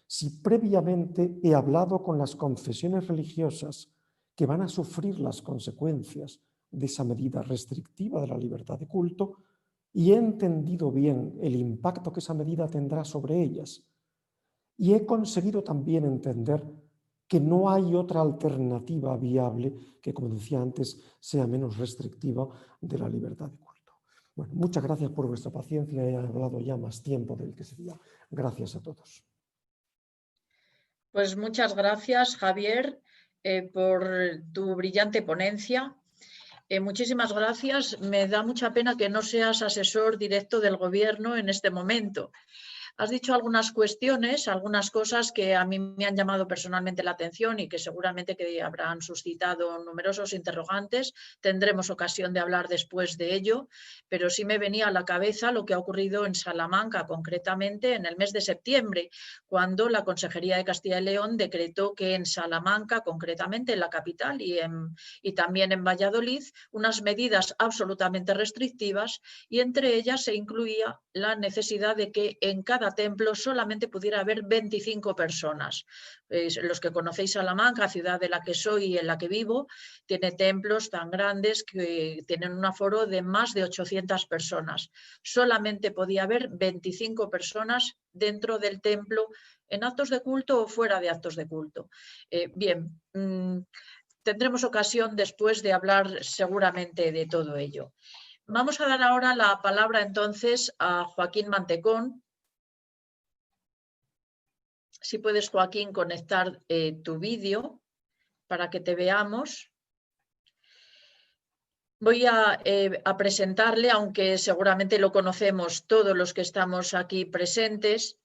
si previamente he hablado con las confesiones religiosas que van a sufrir las consecuencias de esa medida restrictiva de la libertad de culto y he entendido bien el impacto que esa medida tendrá sobre ellas. Y he conseguido también entender que no hay otra alternativa viable que, como decía antes, sea menos restrictiva de la libertad de culto. Bueno, muchas gracias por vuestra paciencia. He hablado ya más tiempo del que sería. Gracias a todos. Pues muchas gracias, Javier, por tu brillante ponencia. Muchísimas gracias. Me da mucha pena que no seas asesor directo del gobierno en este momento. Has dicho algunas cuestiones, algunas cosas que a mí me han llamado personalmente la atención y que seguramente que habrán suscitado numerosos interrogantes. Tendremos ocasión de hablar después de ello, pero sí me venía a la cabeza lo que ha ocurrido en Salamanca, concretamente en el mes de septiembre, cuando la Consejería de Castilla y León decretó que en Salamanca, concretamente en la capital y también en Valladolid, unas medidas absolutamente restrictivas, y entre ellas se incluía la necesidad de que en cada templo solamente pudiera haber 25 personas. Los que conocéis Salamanca, ciudad de la que soy y en la que vivo, tiene templos tan grandes que tienen un aforo de más de 800 personas. Solamente podía haber 25 personas dentro del templo en actos de culto o fuera de actos de culto. Tendremos ocasión después de hablar seguramente de todo ello. Vamos a dar ahora la palabra entonces a Joaquín Mantecón. Si puedes, Joaquín, conectar tu vídeo para que te veamos. Voy a presentarle, aunque seguramente lo conocemos todos los que estamos aquí presentes.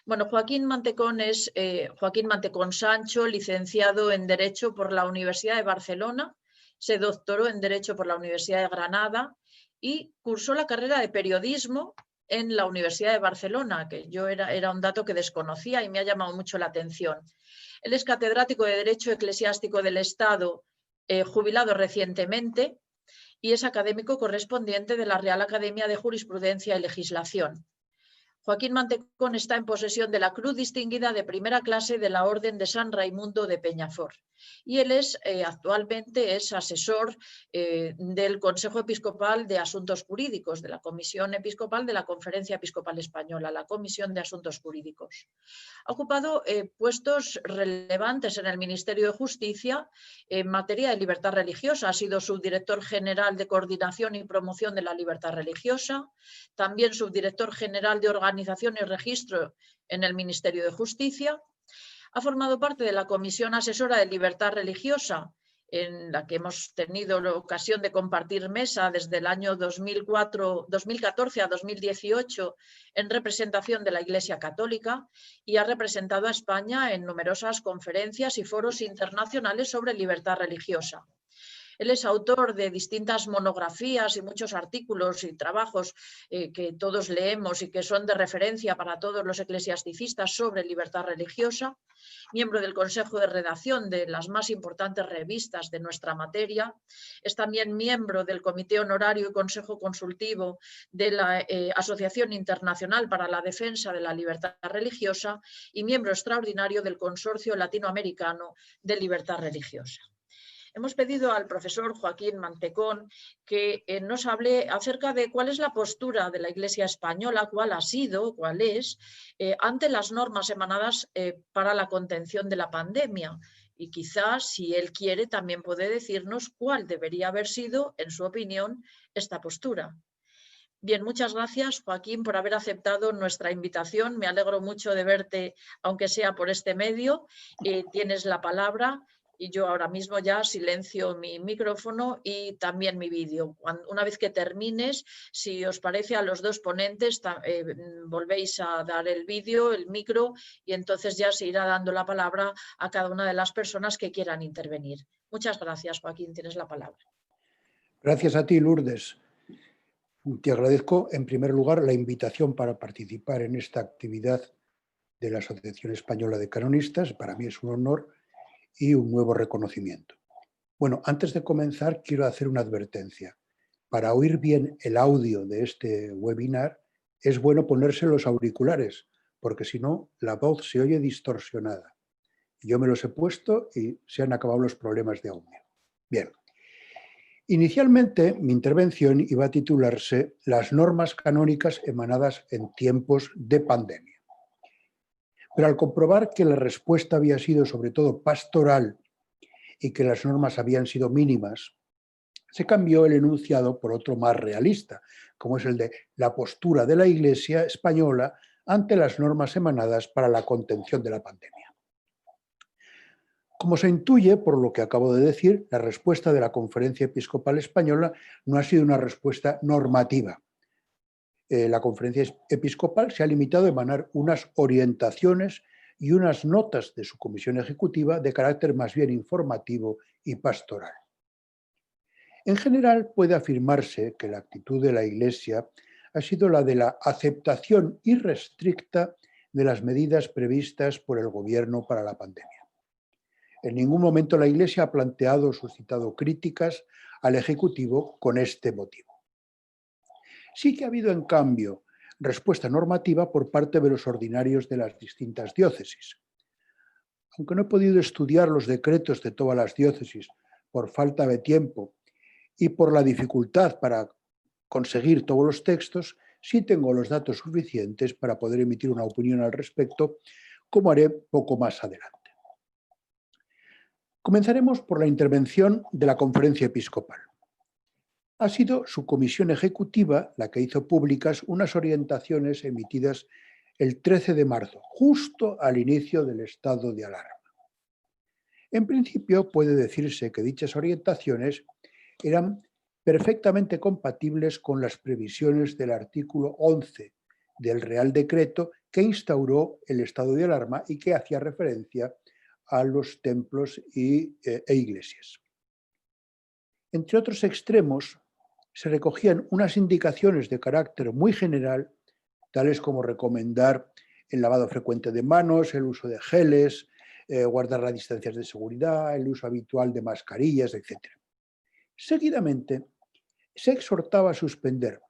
Bueno, Joaquín Mantecón es Joaquín Mantecón Sancho, licenciado en Derecho por la Universidad de Barcelona, se doctoró en Derecho por la Universidad de Granada y cursó la carrera de Periodismo en la Universidad de Barcelona, que yo era un dato que desconocía y me ha llamado mucho la atención. Él es catedrático de Derecho Eclesiástico del Estado, jubilado recientemente, y es académico correspondiente de la Real Academia de Jurisprudencia y Legislación. Joaquín Mantecón está en posesión de la Cruz Distinguida de Primera Clase de la Orden de San Raimundo de Peñafort. Y él actualmente es asesor del Consejo Episcopal de Asuntos Jurídicos, de la Comisión Episcopal de la Conferencia Episcopal Española, la Comisión de Asuntos Jurídicos. Ha ocupado puestos relevantes en el Ministerio de Justicia en materia de libertad religiosa. Ha sido subdirector general de Coordinación y Promoción de la Libertad Religiosa, también subdirector general de Organización y Registro en el Ministerio de Justicia. Ha formado parte de la Comisión Asesora de Libertad Religiosa, en la que hemos tenido la ocasión de compartir mesa desde el año 2014 a 2018 en representación de la Iglesia Católica, y ha representado a España en numerosas conferencias y foros internacionales sobre libertad religiosa. Él es autor de distintas monografías y muchos artículos y trabajos que todos leemos y que son de referencia para todos los eclesiasticistas sobre libertad religiosa, miembro del Consejo de Redacción de las más importantes revistas de nuestra materia. Es también miembro del Comité Honorario y Consejo Consultivo de la Asociación Internacional para la Defensa de la Libertad Religiosa y miembro extraordinario del Consorcio Latinoamericano de Libertad Religiosa. Hemos pedido al profesor Joaquín Mantecón que nos hable acerca de cuál es la postura de la Iglesia española, cuál ha sido, cuál es, ante las normas emanadas para la contención de la pandemia. Y quizás, si él quiere, también puede decirnos cuál debería haber sido, en su opinión, esta postura. Bien, muchas gracias, Joaquín, por haber aceptado nuestra invitación. Me alegro mucho de verte, aunque sea por este medio. Tienes la palabra. Y yo ahora mismo ya silencio mi micrófono y también mi vídeo. Una vez que termines, si os parece, a los dos ponentes volvéis a dar el vídeo, el micro, y entonces ya se irá dando la palabra a cada una de las personas que quieran intervenir. Muchas gracias, Joaquín, tienes la palabra. Gracias a ti, Lourdes. Te agradezco, en primer lugar, la invitación para participar en esta actividad de la Asociación Española de Canonistas. Para mí es un honor y un nuevo reconocimiento. Bueno, antes de comenzar quiero hacer una advertencia. Para oír bien el audio de este webinar es bueno ponerse los auriculares, porque si no la voz se oye distorsionada. Yo me los he puesto y se han acabado los problemas de audio. Bien. Inicialmente mi intervención iba a titularse Las normas canónicas emanadas en tiempos de pandemia. Pero al comprobar que la respuesta había sido sobre todo pastoral y que las normas habían sido mínimas, se cambió el enunciado por otro más realista, como es el de la postura de la Iglesia española ante las normas emanadas para la contención de la pandemia. Como se intuye por lo que acabo de decir, la respuesta de la Conferencia Episcopal Española no ha sido una respuesta normativa. La Conferencia Episcopal se ha limitado a emanar unas orientaciones y unas notas de su comisión ejecutiva de carácter más bien informativo y pastoral. En general, puede afirmarse que la actitud de la Iglesia ha sido la de la aceptación irrestricta de las medidas previstas por el Gobierno para la pandemia. En ningún momento la Iglesia ha planteado o suscitado críticas al Ejecutivo con este motivo. Sí que ha habido, en cambio, respuesta normativa por parte de los ordinarios de las distintas diócesis. Aunque no he podido estudiar los decretos de todas las diócesis por falta de tiempo y por la dificultad para conseguir todos los textos, sí tengo los datos suficientes para poder emitir una opinión al respecto, como haré poco más adelante. Comenzaremos por la intervención de la Conferencia Episcopal. Ha sido su comisión ejecutiva la que hizo públicas unas orientaciones emitidas el 13 de marzo, justo al inicio del estado de alarma. En principio, puede decirse que dichas orientaciones eran perfectamente compatibles con las previsiones del artículo 11 del Real Decreto que instauró el estado de alarma y que hacía referencia a los templos e iglesias. Entre otros extremos, se recogían unas indicaciones de carácter muy general tales como recomendar el lavado frecuente de manos, el uso de geles, guardar las distancias de seguridad, el uso habitual de mascarillas, etc. Seguidamente, se exhortaba a suspender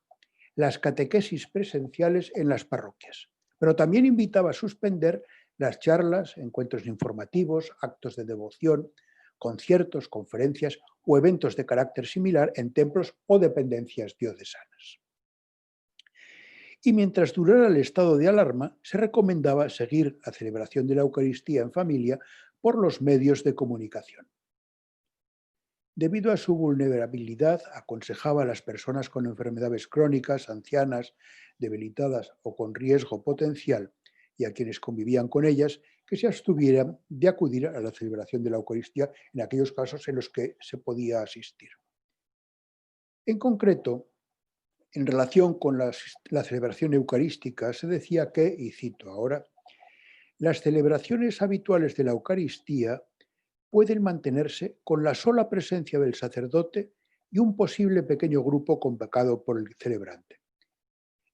las catequesis presenciales en las parroquias, pero también invitaba a suspender las charlas, encuentros informativos, actos de devoción, conciertos, conferencias o eventos de carácter similar en templos o dependencias diocesanas. Y mientras durara el estado de alarma, se recomendaba seguir la celebración de la Eucaristía en familia por los medios de comunicación. Debido a su vulnerabilidad, aconsejaba a las personas con enfermedades crónicas, ancianas, debilitadas o con riesgo potencial y a quienes convivían con ellas que se abstuvieran de acudir a la celebración de la Eucaristía en aquellos casos en los que se podía asistir. En concreto, en relación con la celebración eucarística, se decía que, y cito ahora, las celebraciones habituales de la Eucaristía pueden mantenerse con la sola presencia del sacerdote y un posible pequeño grupo convocado por el celebrante.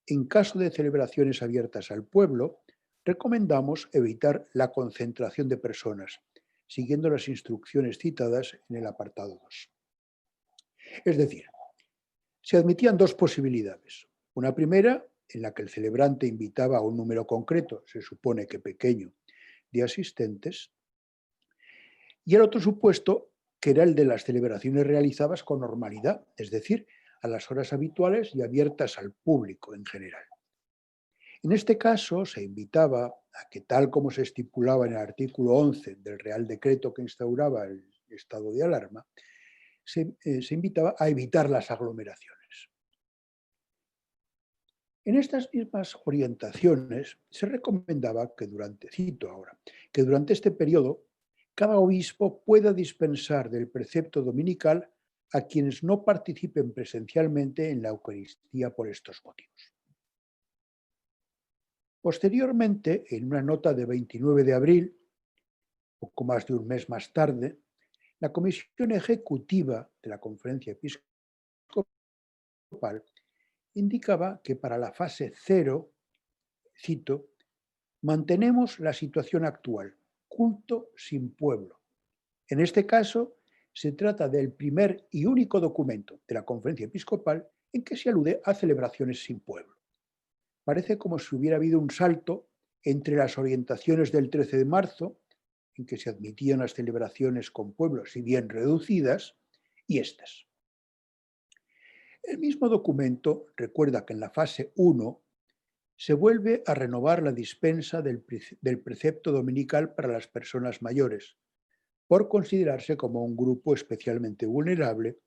En caso de celebraciones abiertas al pueblo, recomendamos evitar la concentración de personas, siguiendo las instrucciones citadas en el apartado 2. Es decir, se admitían dos posibilidades. Una primera, en la que el celebrante invitaba a un número concreto, se supone que pequeño, de asistentes, y el otro supuesto, que era el de las celebraciones realizadas con normalidad, es decir, a las horas habituales y abiertas al público en general. En este caso, se invitaba a que, tal como se estipulaba en el artículo 11 del Real Decreto que instauraba el estado de alarma, se invitaba a evitar las aglomeraciones. En estas mismas orientaciones se recomendaba que cito ahora, que durante este periodo cada obispo pueda dispensar del precepto dominical a quienes no participen presencialmente en la Eucaristía por estos motivos. Posteriormente, en una nota de 29 de abril, poco más de un mes más tarde, la Comisión Ejecutiva de la Conferencia Episcopal indicaba que para la fase 0, cito, mantenemos la situación actual, culto sin pueblo. En este caso, se trata del primer y único documento de la Conferencia Episcopal en que se alude a celebraciones sin pueblo. Parece como si hubiera habido un salto entre las orientaciones del 13 de marzo, en que se admitían las celebraciones con pueblo, si bien reducidas, y estas. El mismo documento recuerda que en la fase 1 se vuelve a renovar la dispensa del precepto dominical para las personas mayores, por considerarse como un grupo especialmente vulnerable,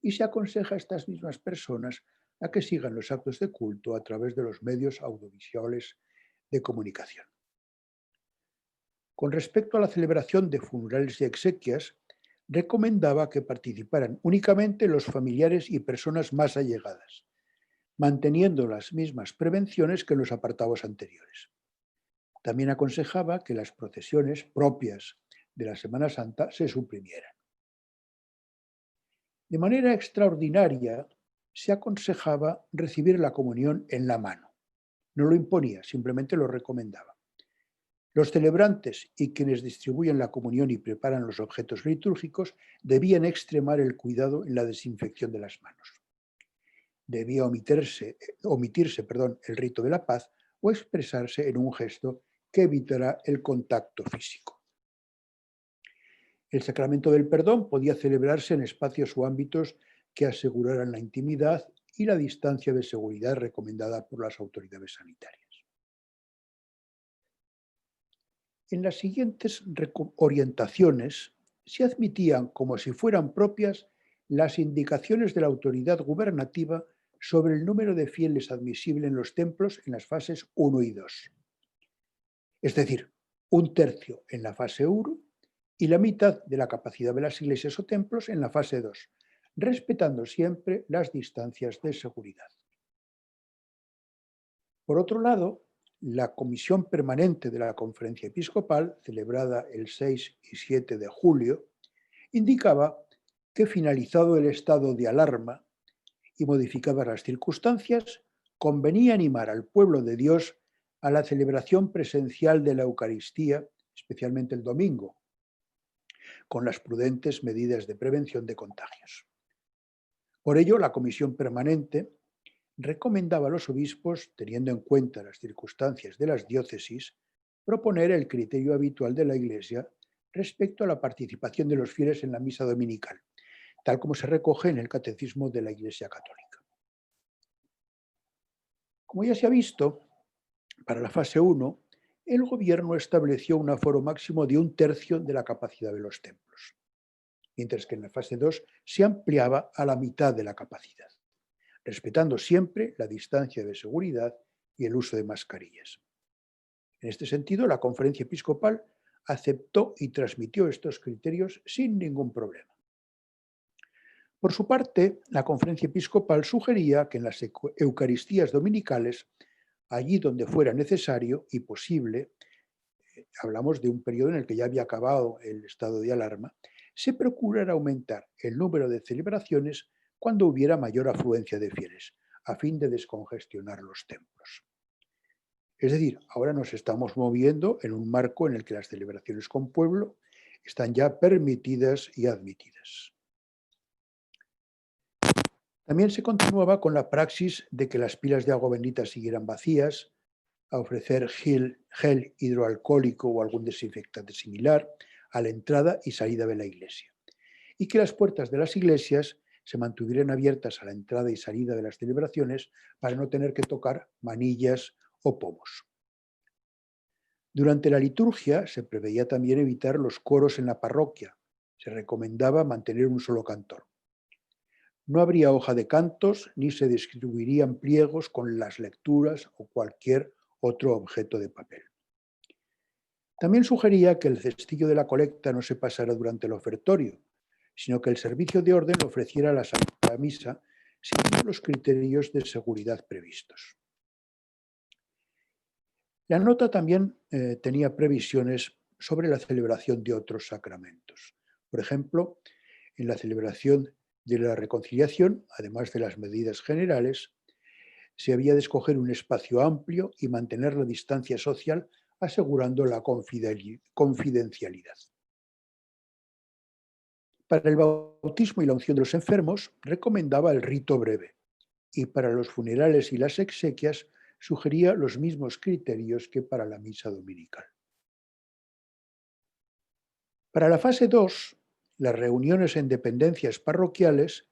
y se aconseja a estas mismas personas a que sigan los actos de culto a través de los medios audiovisuales de comunicación. Con respecto a la celebración de funerales y exequias, recomendaba que participaran únicamente los familiares y personas más allegadas, manteniendo las mismas prevenciones que en los apartados anteriores. También aconsejaba que las procesiones propias de la Semana Santa se suprimieran. De manera extraordinaria, se aconsejaba recibir la comunión en la mano. No lo imponía, simplemente lo recomendaba. Los celebrantes y quienes distribuyen la comunión y preparan los objetos litúrgicos debían extremar el cuidado en la desinfección de las manos. Debía omitirse el rito de la paz o expresarse en un gesto que evitara el contacto físico. El sacramento del perdón podía celebrarse en espacios o ámbitos que aseguraran la intimidad y la distancia de seguridad recomendada por las autoridades sanitarias. En las siguientes orientaciones se admitían como si fueran propias las indicaciones de la autoridad gubernativa sobre el número de fieles admisible en los templos en las fases 1 y 2. Es decir, 1/3 en la fase 1 y la mitad de la capacidad de las iglesias o templos en la fase 2, respetando siempre las distancias de seguridad. Por otro lado, la Comisión Permanente de la Conferencia Episcopal, celebrada el 6 y 7 de julio, indicaba que, finalizado el estado de alarma y modificadas las circunstancias, convenía animar al pueblo de Dios a la celebración presencial de la Eucaristía, especialmente el domingo, con las prudentes medidas de prevención de contagios. Por ello, la Comisión Permanente recomendaba a los obispos, teniendo en cuenta las circunstancias de las diócesis, proponer el criterio habitual de la Iglesia respecto a la participación de los fieles en la misa dominical, tal como se recoge en el Catecismo de la Iglesia Católica. Como ya se ha visto, para la fase 1, el Gobierno estableció un aforo máximo de 1/3 de la capacidad de los templos, mientras que en la fase 2 se ampliaba a la mitad de la capacidad, respetando siempre la distancia de seguridad y el uso de mascarillas. En este sentido, la Conferencia Episcopal aceptó y transmitió estos criterios sin ningún problema. Por su parte, la Conferencia Episcopal sugería que en las Eucaristías dominicales, allí donde fuera necesario y posible, hablamos de un periodo en el que ya había acabado el estado de alarma, se procurara aumentar el número de celebraciones cuando hubiera mayor afluencia de fieles, a fin de descongestionar los templos. Es decir, ahora nos estamos moviendo en un marco en el que las celebraciones con pueblo están ya permitidas y admitidas. También se continuaba con la praxis de que las pilas de agua bendita siguieran vacías, a ofrecer gel hidroalcohólico o algún desinfectante similar a la entrada y salida de la iglesia, y que las puertas de las iglesias se mantuvieran abiertas a la entrada y salida de las celebraciones para no tener que tocar manillas o pomos. Durante la liturgia se preveía también evitar los coros en la parroquia. Se recomendaba mantener un solo cantor. No habría hoja de cantos ni se distribuirían pliegos con las lecturas o cualquier otro objeto de papel. También sugería que el cestillo de la colecta no se pasara durante el ofertorio, sino que el servicio de orden ofreciera la Santa Misa siguiendo los criterios de seguridad previstos. La nota también tenía previsiones sobre la celebración de otros sacramentos. Por ejemplo, en la celebración de la reconciliación, además de las medidas generales, se había de escoger un espacio amplio y mantener la distancia social, asegurando la confidencialidad. Para el bautismo y la unción de los enfermos, recomendaba el rito breve, y para los funerales y las exequias sugería los mismos criterios que para la misa dominical. Para la fase 2, las reuniones en dependencias parroquiales,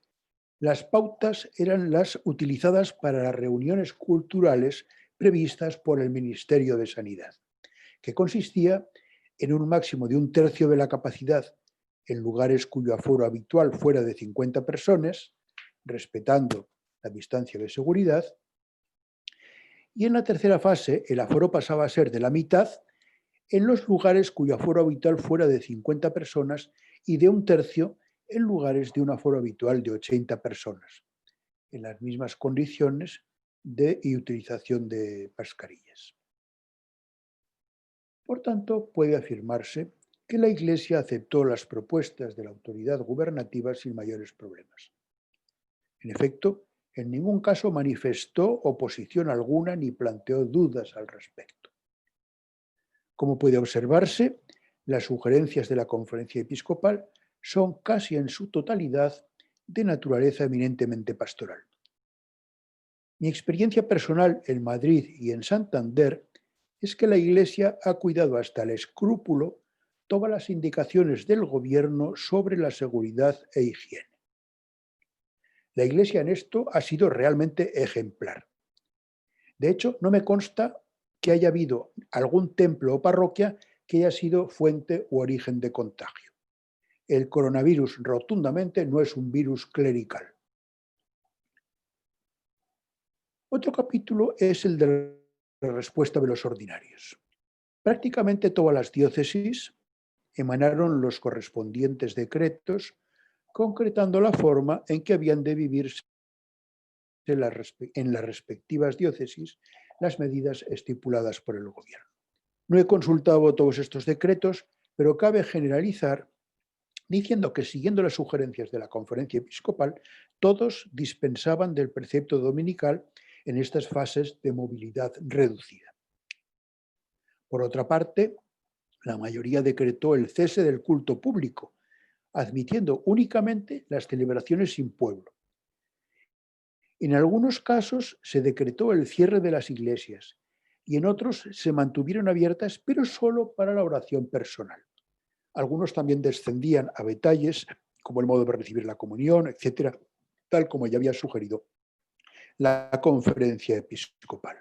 las pautas eran las utilizadas para las reuniones culturales previstas por el Ministerio de Sanidad, que consistía en un máximo de 1/3 de la capacidad en lugares cuyo aforo habitual fuera de 50 personas, respetando la distancia de seguridad, y en la tercera fase el aforo pasaba a ser de la mitad en los lugares cuyo aforo habitual fuera de 50 personas y de 1/3 en lugares de un aforo habitual de 80 personas, en las mismas condiciones y utilización de mascarillas. Por tanto, puede afirmarse que la Iglesia aceptó las propuestas de la autoridad gubernativa sin mayores problemas. En efecto, en ningún caso manifestó oposición alguna ni planteó dudas al respecto. Como puede observarse, las sugerencias de la Conferencia Episcopal son casi en su totalidad de naturaleza eminentemente pastoral. Mi experiencia personal en Madrid y en Santander es que la Iglesia ha cuidado hasta el escrúpulo todas las indicaciones del Gobierno sobre la seguridad e higiene. La Iglesia en esto ha sido realmente ejemplar. De hecho, no me consta que haya habido algún templo o parroquia que haya sido fuente u origen de contagio. El coronavirus rotundamente no es un virus clerical. Otro capítulo es el de la respuesta de los ordinarios. Prácticamente todas las diócesis emanaron los correspondientes decretos concretando la forma en que habían de vivirse en las respectivas diócesis las medidas estipuladas por el Gobierno. No he consultado todos estos decretos, pero cabe generalizar diciendo que, siguiendo las sugerencias de la Conferencia Episcopal, todos dispensaban del precepto dominical en estas fases de movilidad reducida. Por otra parte, la mayoría decretó el cese del culto público, admitiendo únicamente las celebraciones sin pueblo. En algunos casos se decretó el cierre de las iglesias y en otros se mantuvieron abiertas, pero solo para la oración personal. Algunos también descendían a detalles como el modo de recibir la comunión, etcétera, tal como ya había sugerido la conferencia episcopal.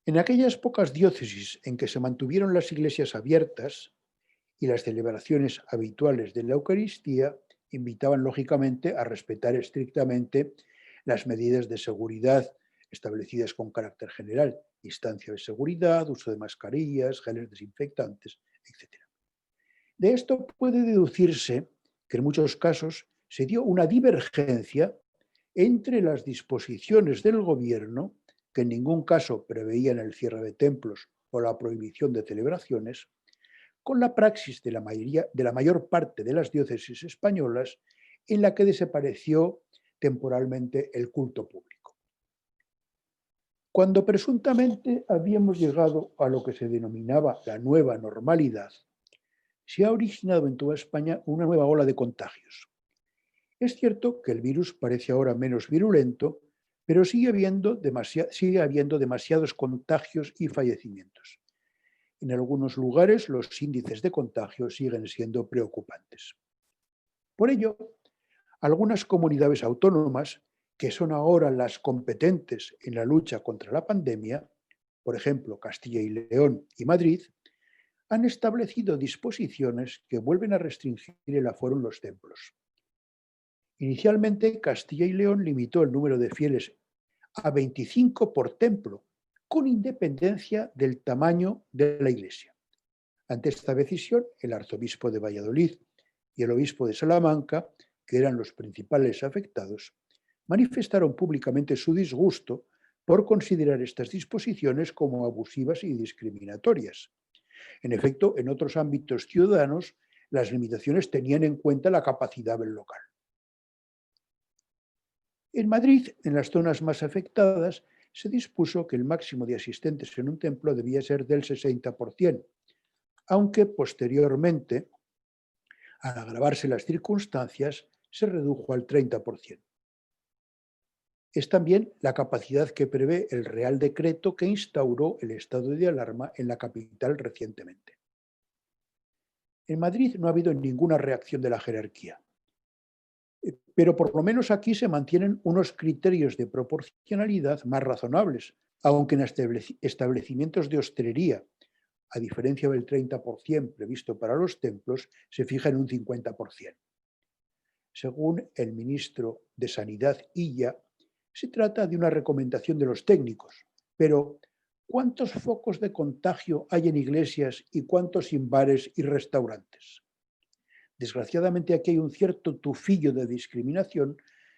En aquellas pocas diócesis en que se mantuvieron las iglesias abiertas y las celebraciones habituales de la Eucaristía, invitaban lógicamente a respetar estrictamente las medidas de seguridad establecidas con carácter general, distancia de seguridad, uso de mascarillas, geles desinfectantes, etc. De esto puede deducirse que en muchos casos se dio una divergencia entre las disposiciones del gobierno, que en ningún caso preveían el cierre de templos o la prohibición de celebraciones, con la praxis de la mayor parte de las diócesis españolas, en la que desapareció temporalmente el culto público. Cuando presuntamente habíamos llegado a lo que se denominaba la nueva normalidad, se ha originado en toda España una nueva ola de contagios. Es cierto que el virus parece ahora menos virulento, pero sigue habiendo demasiados contagios y fallecimientos. En algunos lugares los índices de contagio siguen siendo preocupantes. Por ello, algunas comunidades autónomas, que son ahora las competentes en la lucha contra la pandemia, por ejemplo Castilla y León y Madrid, han establecido disposiciones que vuelven a restringir el aforo en los templos. Inicialmente, Castilla y León limitó el número de fieles a 25 por templo, con independencia del tamaño de la iglesia. Ante esta decisión, el arzobispo de Valladolid y el obispo de Salamanca, que eran los principales afectados, manifestaron públicamente su disgusto por considerar estas disposiciones como abusivas y discriminatorias. En efecto, en otros ámbitos ciudadanos, las limitaciones tenían en cuenta la capacidad del local. En Madrid, en las zonas más afectadas, se dispuso que el máximo de asistentes en un templo debía ser del 60%, aunque posteriormente, al agravarse las circunstancias, se redujo al 30%. Es también la capacidad que prevé el Real Decreto que instauró el estado de alarma en la capital recientemente. En Madrid no ha habido ninguna reacción de la jerarquía, pero por lo menos aquí se mantienen unos criterios de proporcionalidad más razonables, aunque en establecimientos de hostelería, a diferencia del 30% previsto para los templos, se fija en un 50%. Según el ministro de Sanidad, Illa, se trata de una recomendación de los técnicos, pero ¿cuántos focos de contagio hay en iglesias y cuántos en bares y restaurantes? Desgraciadamente aquí hay un cierto tufillo de discriminación,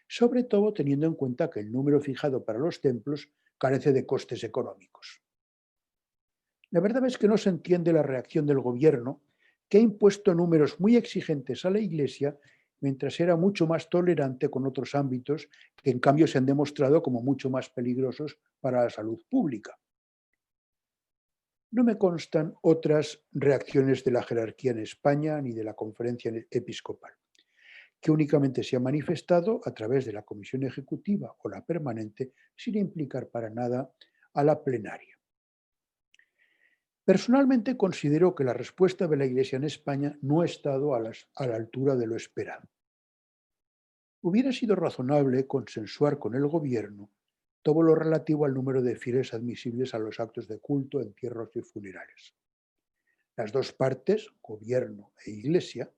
sobre todo teniendo en cuenta que el número fijado para los templos carece de costes económicos. La verdad es que no se entiende la reacción del gobierno, que ha impuesto números muy exigentes a la Iglesia, mientras era mucho más tolerante con otros ámbitos que en cambio se han demostrado como mucho más peligrosos para la salud pública. No me constan otras reacciones de la jerarquía en España ni de la conferencia episcopal, que únicamente se ha manifestado a través de la comisión ejecutiva o la permanente, sin implicar para nada a la plenaria. Personalmente considero que la respuesta de la Iglesia en España no ha estado a la altura de lo esperado. Hubiera sido razonable consensuar con el Gobierno todo lo relativo al número de fieles admisibles a los actos de culto, entierros y funerales. Las dos partes, Gobierno e Iglesia,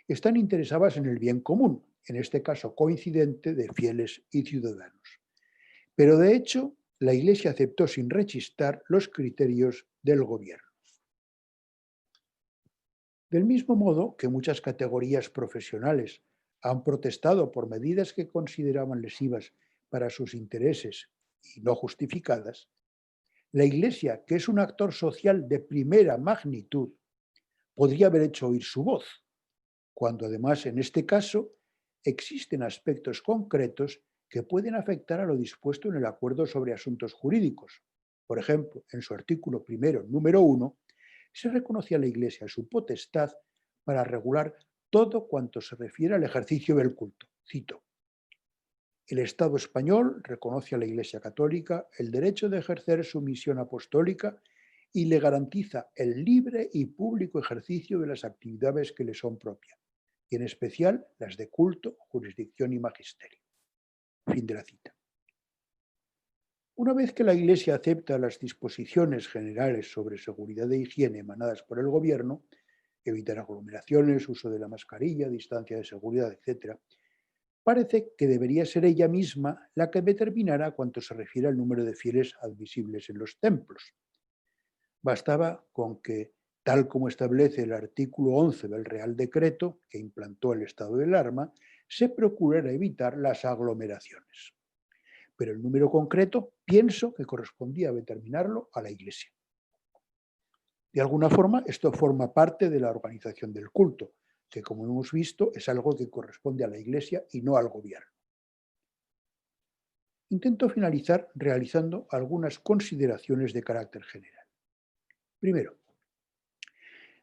están interesadas en el bien común, en este caso coincidente de fieles y ciudadanos. Pero de hecho, la Iglesia aceptó sin rechistar los criterios del Gobierno. Del mismo modo que muchas categorías profesionales han protestado por medidas que consideraban lesivas para sus intereses y no justificadas, la Iglesia, que es un actor social de primera magnitud, podría haber hecho oír su voz, cuando además en este caso existen aspectos concretos que pueden afectar a lo dispuesto en el acuerdo sobre asuntos jurídicos. Por ejemplo, en su artículo primero, número 1, se reconoce a la Iglesia su potestad para regular todo cuanto se refiere al ejercicio del culto. Cito: el Estado español reconoce a la Iglesia Católica el derecho de ejercer su misión apostólica y le garantiza el libre y público ejercicio de las actividades que le son propias, y en especial las de culto, jurisdicción y magisterio. Fin de la cita. Una vez que la Iglesia acepta las disposiciones generales sobre seguridad e higiene emanadas por el Gobierno, evitar aglomeraciones, uso de la mascarilla, distancia de seguridad, etc., parece que debería ser ella misma la que determinara cuánto se refiere al número de fieles admisibles en los templos. Bastaba con que, tal como establece el artículo 11 del Real Decreto que implantó el estado de alarma, se procurara evitar las aglomeraciones. Pero el número concreto pienso que correspondía determinarlo a la Iglesia. De alguna forma, esto forma parte de la organización del culto, que, como hemos visto, es algo que corresponde a la Iglesia y no al Gobierno. Intento finalizar realizando algunas consideraciones de carácter general. Primero,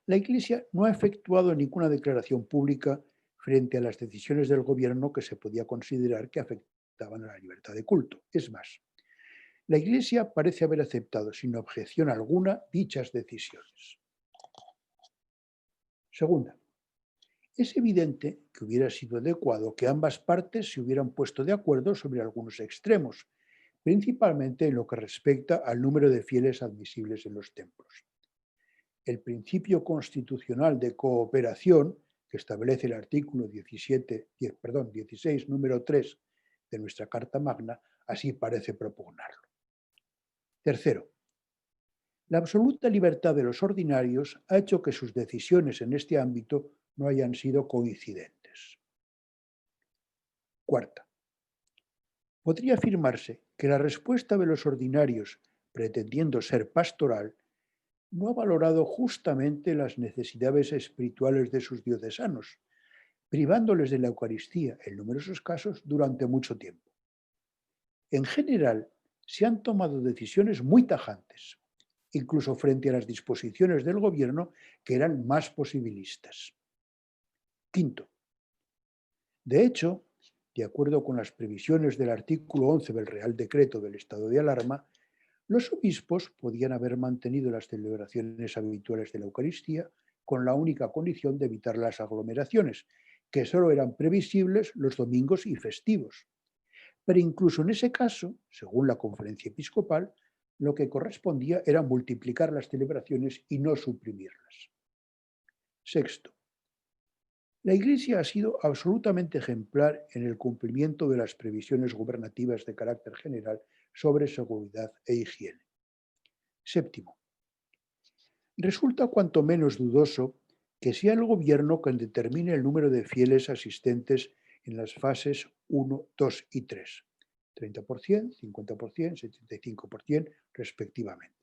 la Iglesia no ha efectuado ninguna declaración pública frente a las decisiones del Gobierno que se podía considerar que afectaban a la libertad de culto. Es más, la Iglesia parece haber aceptado sin objeción alguna dichas decisiones. Segunda, es evidente que hubiera sido adecuado que ambas partes se hubieran puesto de acuerdo sobre algunos extremos, principalmente en lo que respecta al número de fieles admisibles en los templos. El principio constitucional de cooperación, que establece el artículo 16, número 3 de nuestra Carta Magna, así parece propugnarlo. Tercero, la absoluta libertad de los ordinarios ha hecho que sus decisiones en este ámbito no hayan sido coincidentes. Cuarta, podría afirmarse que la respuesta de los ordinarios, pretendiendo ser pastoral, no ha valorado justamente las necesidades espirituales de sus diocesanos, privándoles de la Eucaristía en numerosos casos durante mucho tiempo. En general, se han tomado decisiones muy tajantes, incluso frente a las disposiciones del Gobierno que eran más posibilistas. Quinto, de hecho, de acuerdo con las previsiones del artículo 11 del Real Decreto del estado de alarma, los obispos podían haber mantenido las celebraciones habituales de la Eucaristía con la única condición de evitar las aglomeraciones, que solo eran previsibles los domingos y festivos. Pero incluso en ese caso, según la Conferencia Episcopal, lo que correspondía era multiplicar las celebraciones y no suprimirlas. Sexto, la Iglesia ha sido absolutamente ejemplar en el cumplimiento de las previsiones gubernativas de carácter general sobre seguridad e higiene. Séptimo, resulta cuanto menos dudoso que sea el Gobierno quien determine el número de fieles asistentes en las fases 1, 2 y 3, 30%, 50%, 75% respectivamente,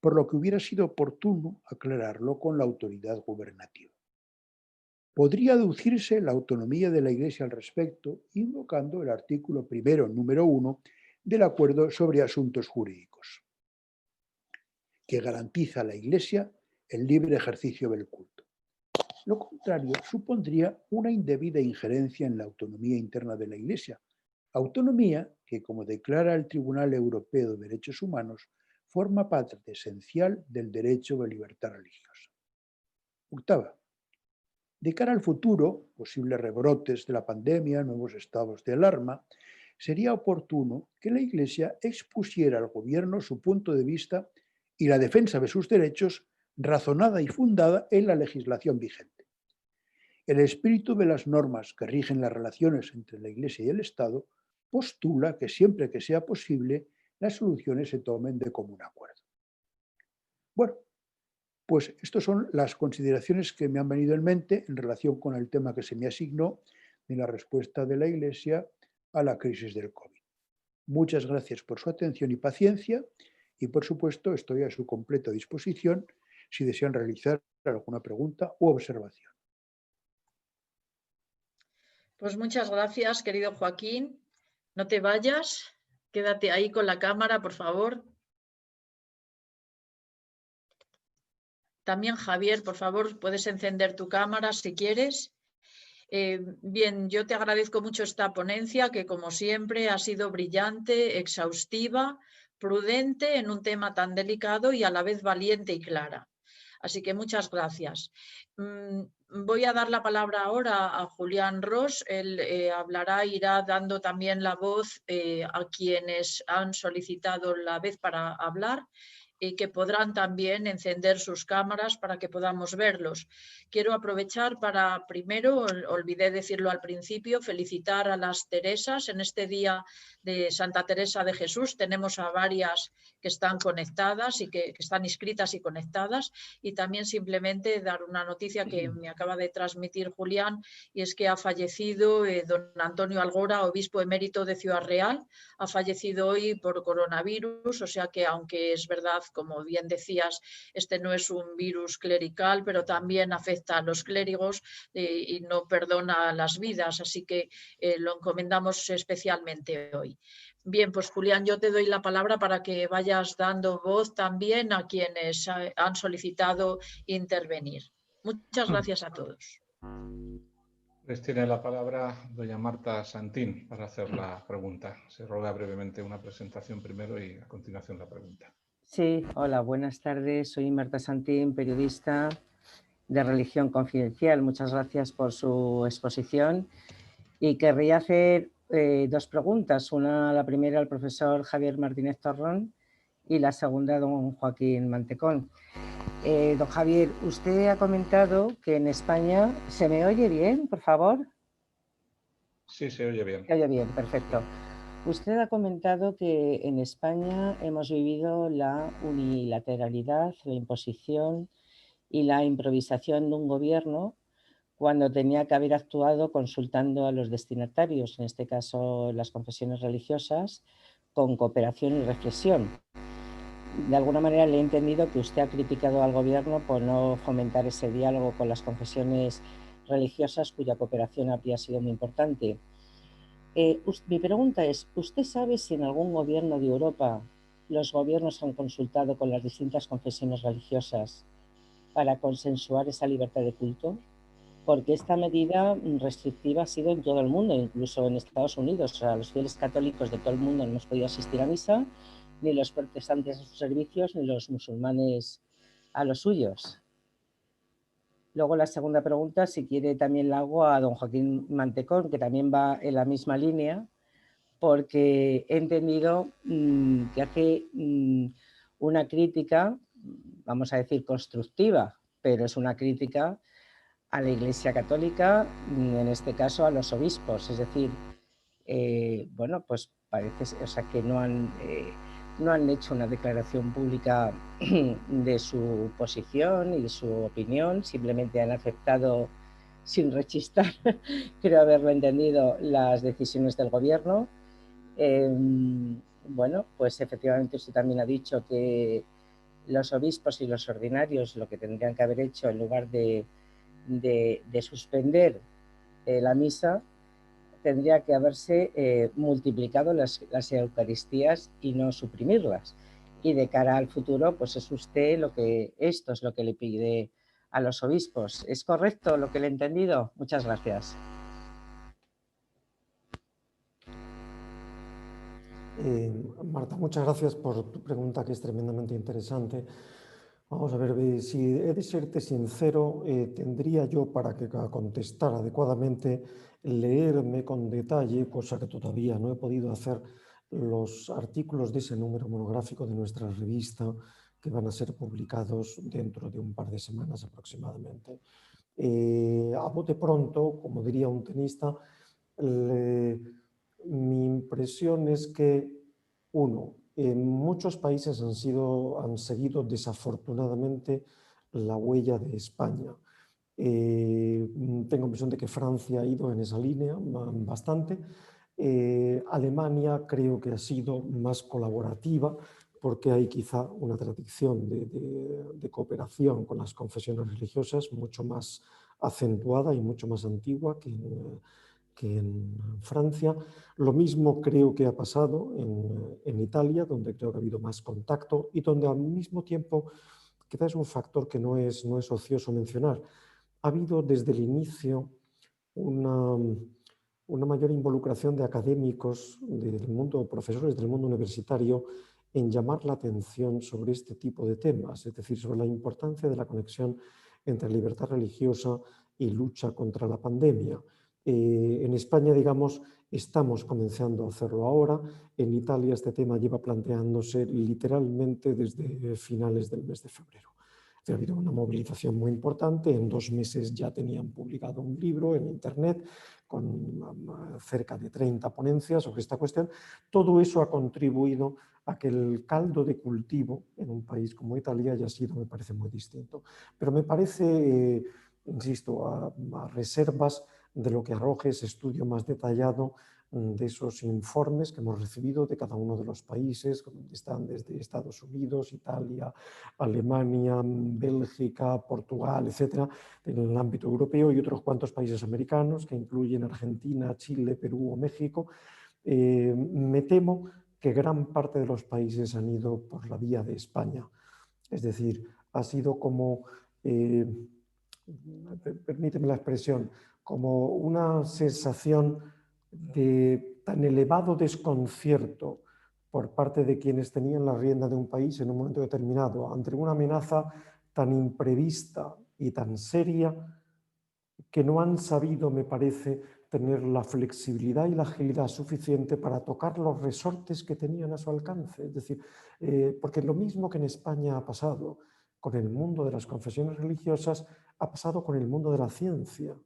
por lo que hubiera sido oportuno aclararlo con la autoridad gubernativa. Podría deducirse la autonomía de la Iglesia al respecto, invocando el artículo primero, número 1, del Acuerdo sobre Asuntos Jurídicos, que garantiza a la Iglesia el libre ejercicio del culto. Lo contrario supondría una indebida injerencia en la autonomía interna de la Iglesia, autonomía que, como declara el Tribunal Europeo de Derechos Humanos, forma parte esencial del derecho de libertad religiosa. Octava, de cara al futuro, posibles rebrotes de la pandemia, nuevos estados de alarma, sería oportuno que la Iglesia expusiera al Gobierno su punto de vista y la defensa de sus derechos razonada y fundada en la legislación vigente. El espíritu de las normas que rigen las relaciones entre la Iglesia y el Estado postula que siempre que sea posible las soluciones se tomen de común acuerdo. Bueno, pues estas son las consideraciones que me han venido en mente en relación con el tema que se me asignó de la respuesta de la Iglesia a la crisis del COVID. Muchas gracias por su atención y paciencia y, por supuesto, estoy a su completa disposición si desean realizar alguna pregunta u observación. Pues muchas gracias, querido Joaquín. No te vayas, quédate ahí con la cámara, por favor. También, Javier, por favor, puedes encender tu cámara si quieres. Bien, yo te agradezco mucho esta ponencia que, como siempre, ha sido brillante, exhaustiva, prudente en un tema tan delicado y a la vez valiente y clara. Así que muchas gracias. Voy a dar la palabra ahora a Julián Ros. Él irá dando también la voz a quienes han solicitado la vez para hablar y que podrán también encender sus cámaras para que podamos verlos. Quiero aprovechar para, primero, olvidé decirlo al principio, felicitar a las Teresas. En este día de Santa Teresa de Jesús tenemos a varias que están conectadas y que están inscritas y conectadas, y también simplemente dar una noticia que me acaba de transmitir Julián, y es que ha fallecido don Antonio Algora, obispo emérito de Ciudad Real. Ha fallecido hoy por coronavirus, o sea que, aunque es verdad, como bien decías, este no es un virus clerical, pero también afecta a los clérigos y no perdona las vidas, así que lo encomendamos especialmente hoy. Bien, pues Julián, yo te doy la palabra para que vayas dando voz también a quienes han solicitado intervenir. Muchas gracias a todos. Les tiene la palabra doña Marta Santín para hacer la pregunta. Se ruega brevemente una presentación primero y a continuación la pregunta. Sí, hola, buenas tardes. Soy Marta Santín, periodista de Religión Confidencial. Muchas gracias por su exposición. Y querría hacer dos preguntas. La primera al profesor Javier Martínez Torrón y la segunda a don Joaquín Mantecón. Don Javier, usted ha comentado que en España... ¿Se me oye bien, por favor? Sí, se oye bien. Se oye bien, perfecto. Usted ha comentado que en España hemos vivido la unilateralidad, la imposición y la improvisación de un gobierno cuando tenía que haber actuado consultando a los destinatarios, en este caso las confesiones religiosas, con cooperación y reflexión. De alguna manera le he entendido que usted ha criticado al gobierno por no fomentar ese diálogo con las confesiones religiosas, cuya cooperación habría sido muy importante. Mi pregunta es, ¿usted sabe si en algún gobierno de Europa los gobiernos han consultado con las distintas confesiones religiosas para consensuar esa libertad de culto? Porque esta medida restrictiva ha sido en todo el mundo, incluso en Estados Unidos. O sea, los fieles católicos de todo el mundo no hemos podido asistir a misa, ni los protestantes a sus servicios, ni los musulmanes a los suyos. Luego la segunda pregunta, si quiere, también la hago a don Joaquín Mantecón, que también va en la misma línea, porque he entendido que hace una crítica, vamos a decir constructiva, pero es una crítica a la Iglesia Católica, en este caso a los obispos. Es decir, bueno, pues parece, o sea, que no han hecho una declaración pública de su posición y de su opinión, simplemente han aceptado sin rechistar, creo haberlo entendido, las decisiones del gobierno. Bueno, pues efectivamente usted también ha dicho que los obispos y los ordinarios lo que tendrían que haber hecho en lugar de suspender la misa, tendría que haberse multiplicado las Eucaristías y no suprimirlas. Y de cara al futuro, pues es usted esto es lo que le pide a los obispos. ¿Es correcto lo que le he entendido? Muchas gracias. Marta, muchas gracias por tu pregunta, que es tremendamente interesante. Vamos a ver, si he de serte sincero, tendría yo, para contestar adecuadamente, leerme con detalle, cosa que todavía no he podido hacer, los artículos de ese número monográfico de nuestra revista, que van a ser publicados dentro de un par de semanas aproximadamente. A bote pronto, como diría un tenista, mi impresión es que, uno, muchos países han seguido desafortunadamente la huella de España. Tengo la impresión de que Francia ha ido en esa línea bastante. Alemania creo que ha sido más colaborativa, porque hay quizá una tradición de cooperación con las confesiones religiosas mucho más acentuada y mucho más antigua que que en Francia. Lo mismo creo que ha pasado en Italia, donde creo que ha habido más contacto y donde al mismo tiempo, quizás es un factor que no es ocioso mencionar, ha habido desde el inicio una mayor involucración de académicos del mundo, profesores del mundo universitario, en llamar la atención sobre este tipo de temas, es decir, sobre la importancia de la conexión entre libertad religiosa y lucha contra la pandemia. En España, digamos, estamos comenzando a hacerlo ahora. En Italia este tema lleva planteándose literalmente desde finales del mes de febrero. Ha habido una movilización muy importante. En 2 meses ya tenían publicado un libro en Internet con cerca de 30 ponencias sobre esta cuestión. Todo eso ha contribuido a que el caldo de cultivo en un país como Italia haya sido, me parece, muy distinto. Pero me parece, insisto, a reservas de lo que arroje ese estudio más detallado de esos informes que hemos recibido de cada uno de los países, donde están desde Estados Unidos, Italia, Alemania, Bélgica, Portugal, etcétera, en el ámbito europeo, y otros cuantos países americanos que incluyen Argentina, Chile, Perú o México. Me temo que gran parte de los países han ido por la vía de España. Es decir, ha sido como, permíteme la expresión, como una sensación de tan elevado desconcierto por parte de quienes tenían la rienda de un país en un momento determinado, ante una amenaza tan imprevista y tan seria, que no han sabido, me parece, tener la flexibilidad y la agilidad suficiente para tocar los resortes que tenían a su alcance. Es decir, porque lo mismo que en España ha pasado con el mundo de las confesiones religiosas, ha pasado con el mundo de la ciencia.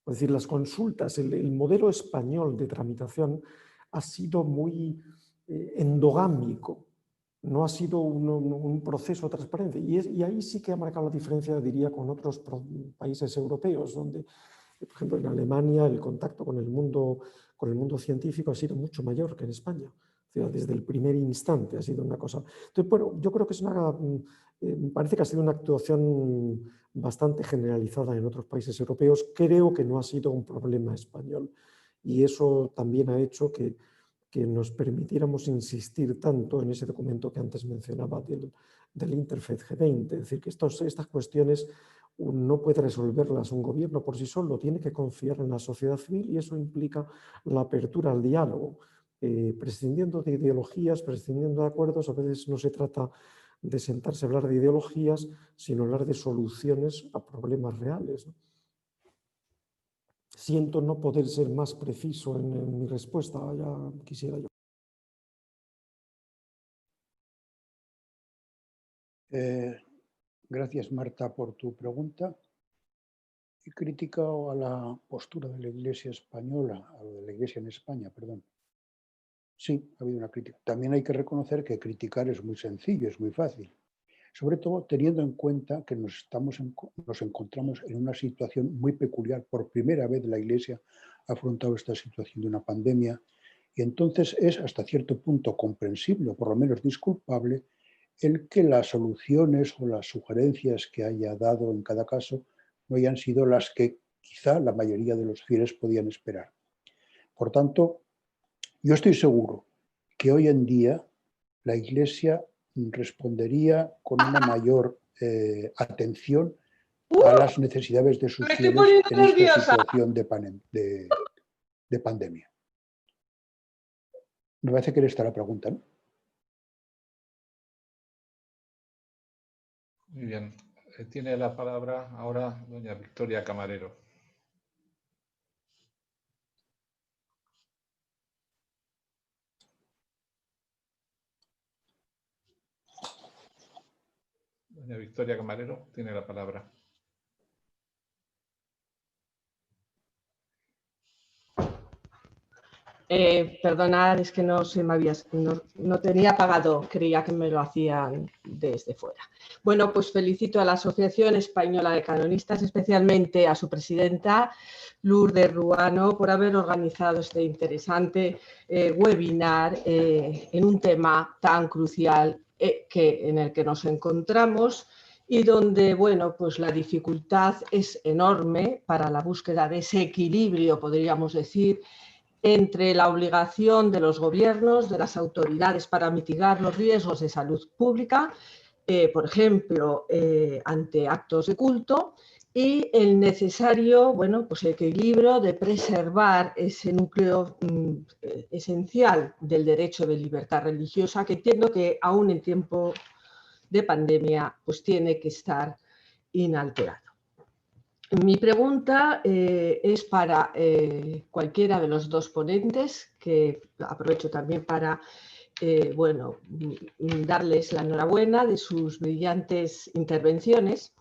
Es decir, las consultas, el modelo español de tramitación ha sido muy endogámico, no ha sido un proceso transparente. Y ahí sí que ha marcado la diferencia, diría, con otros países europeos, donde, por ejemplo, en Alemania el contacto con el mundo científico ha sido mucho mayor que en España. O sea, desde el primer instante ha sido una cosa. Entonces, bueno, yo creo que parece que ha sido una actuación bastante generalizada en otros países europeos. Creo que no ha sido un problema español. Y eso también ha hecho que nos permitiéramos insistir tanto en ese documento que antes mencionaba del Interfaith G20. Es decir, que estas cuestiones no puede resolverlas un gobierno por sí solo, tiene que confiar en la sociedad civil, y eso implica la apertura al diálogo. Prescindiendo de ideologías, prescindiendo de acuerdos, a veces no se trata de sentarse a hablar de ideologías, sino hablar de soluciones a problemas reales, ¿no? Siento no poder ser más preciso en mi respuesta, ya quisiera yo. Gracias, Marta, por tu pregunta. He criticado a la postura de la Iglesia española, a la Iglesia en España, perdón. Sí, ha habido una crítica. También hay que reconocer que criticar es muy sencillo, es muy fácil. Sobre todo teniendo en cuenta que nos encontramos en una situación muy peculiar. Por primera vez la Iglesia ha afrontado esta situación de una pandemia, y entonces es hasta cierto punto comprensible, o por lo menos disculpable, el que las soluciones o las sugerencias que haya dado en cada caso no hayan sido las que quizá la mayoría de los fieles podían esperar. Por tanto, yo estoy seguro que hoy en día la Iglesia respondería con una mayor atención a las necesidades de sus fieles en esta situación de pandemia. Me parece que esta la pregunta, ¿no? Muy bien. Tiene la palabra ahora doña Victoria Camarero. Doña Victoria Camarero tiene la palabra. Perdonad, es que no se me había, no tenía apagado, creía que me lo hacían desde fuera. Bueno, pues felicito a la Asociación Española de Canonistas, especialmente a su presidenta, Lourdes Ruano, por haber organizado este interesante webinar en un tema tan crucial en el que nos encontramos y donde, bueno, pues la dificultad es enorme para la búsqueda de ese equilibrio, podríamos decir, entre la obligación de los gobiernos, de las autoridades para mitigar los riesgos de salud pública, por ejemplo, ante actos de culto, y el necesario, bueno, pues equilibrio de preservar ese núcleo esencial del derecho de libertad religiosa, que entiendo que aún en tiempo de pandemia pues tiene que estar inalterado. Mi pregunta es para cualquiera de los dos ponentes, que aprovecho también para bueno, darles la enhorabuena de sus brillantes intervenciones,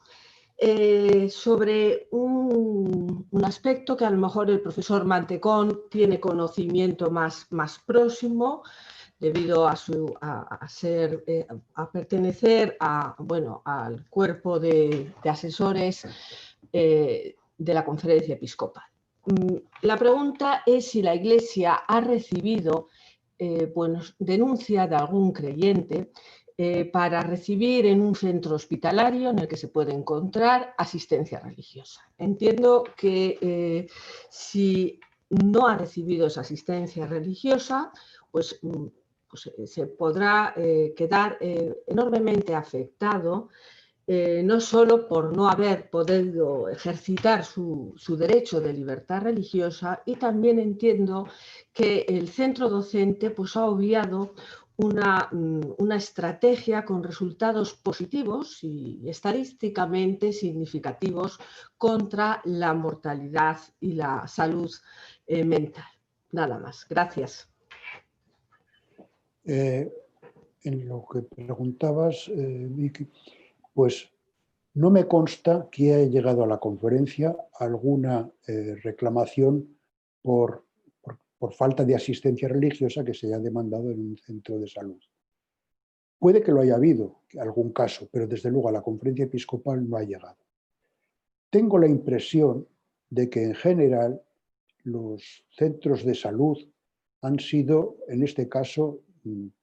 sobre un aspecto que a lo mejor el profesor Mantecón tiene conocimiento más próximo, debido a pertenecer bueno, al cuerpo de asesores de la Conferencia Episcopal. La pregunta es si la Iglesia ha recibido pues, denuncia de algún creyente para recibir en un centro hospitalario en el que se puede encontrar asistencia religiosa. Entiendo que si no ha recibido esa asistencia religiosa, pues se podrá quedar enormemente afectado, no solo por no haber podido ejercitar su derecho de libertad religiosa, y también entiendo que el centro docente pues, ha obviado una estrategia con resultados positivos y estadísticamente significativos contra la mortalidad y la salud mental. Nada más. Gracias. En lo que preguntabas, Vicky, pues no me consta que haya llegado a la conferencia alguna reclamación por falta de asistencia religiosa que se haya demandado en un centro de salud. Puede que lo haya habido, algún caso, pero desde luego a la conferencia episcopal no ha llegado. Tengo la impresión de que en general los centros de salud han sido, en este caso,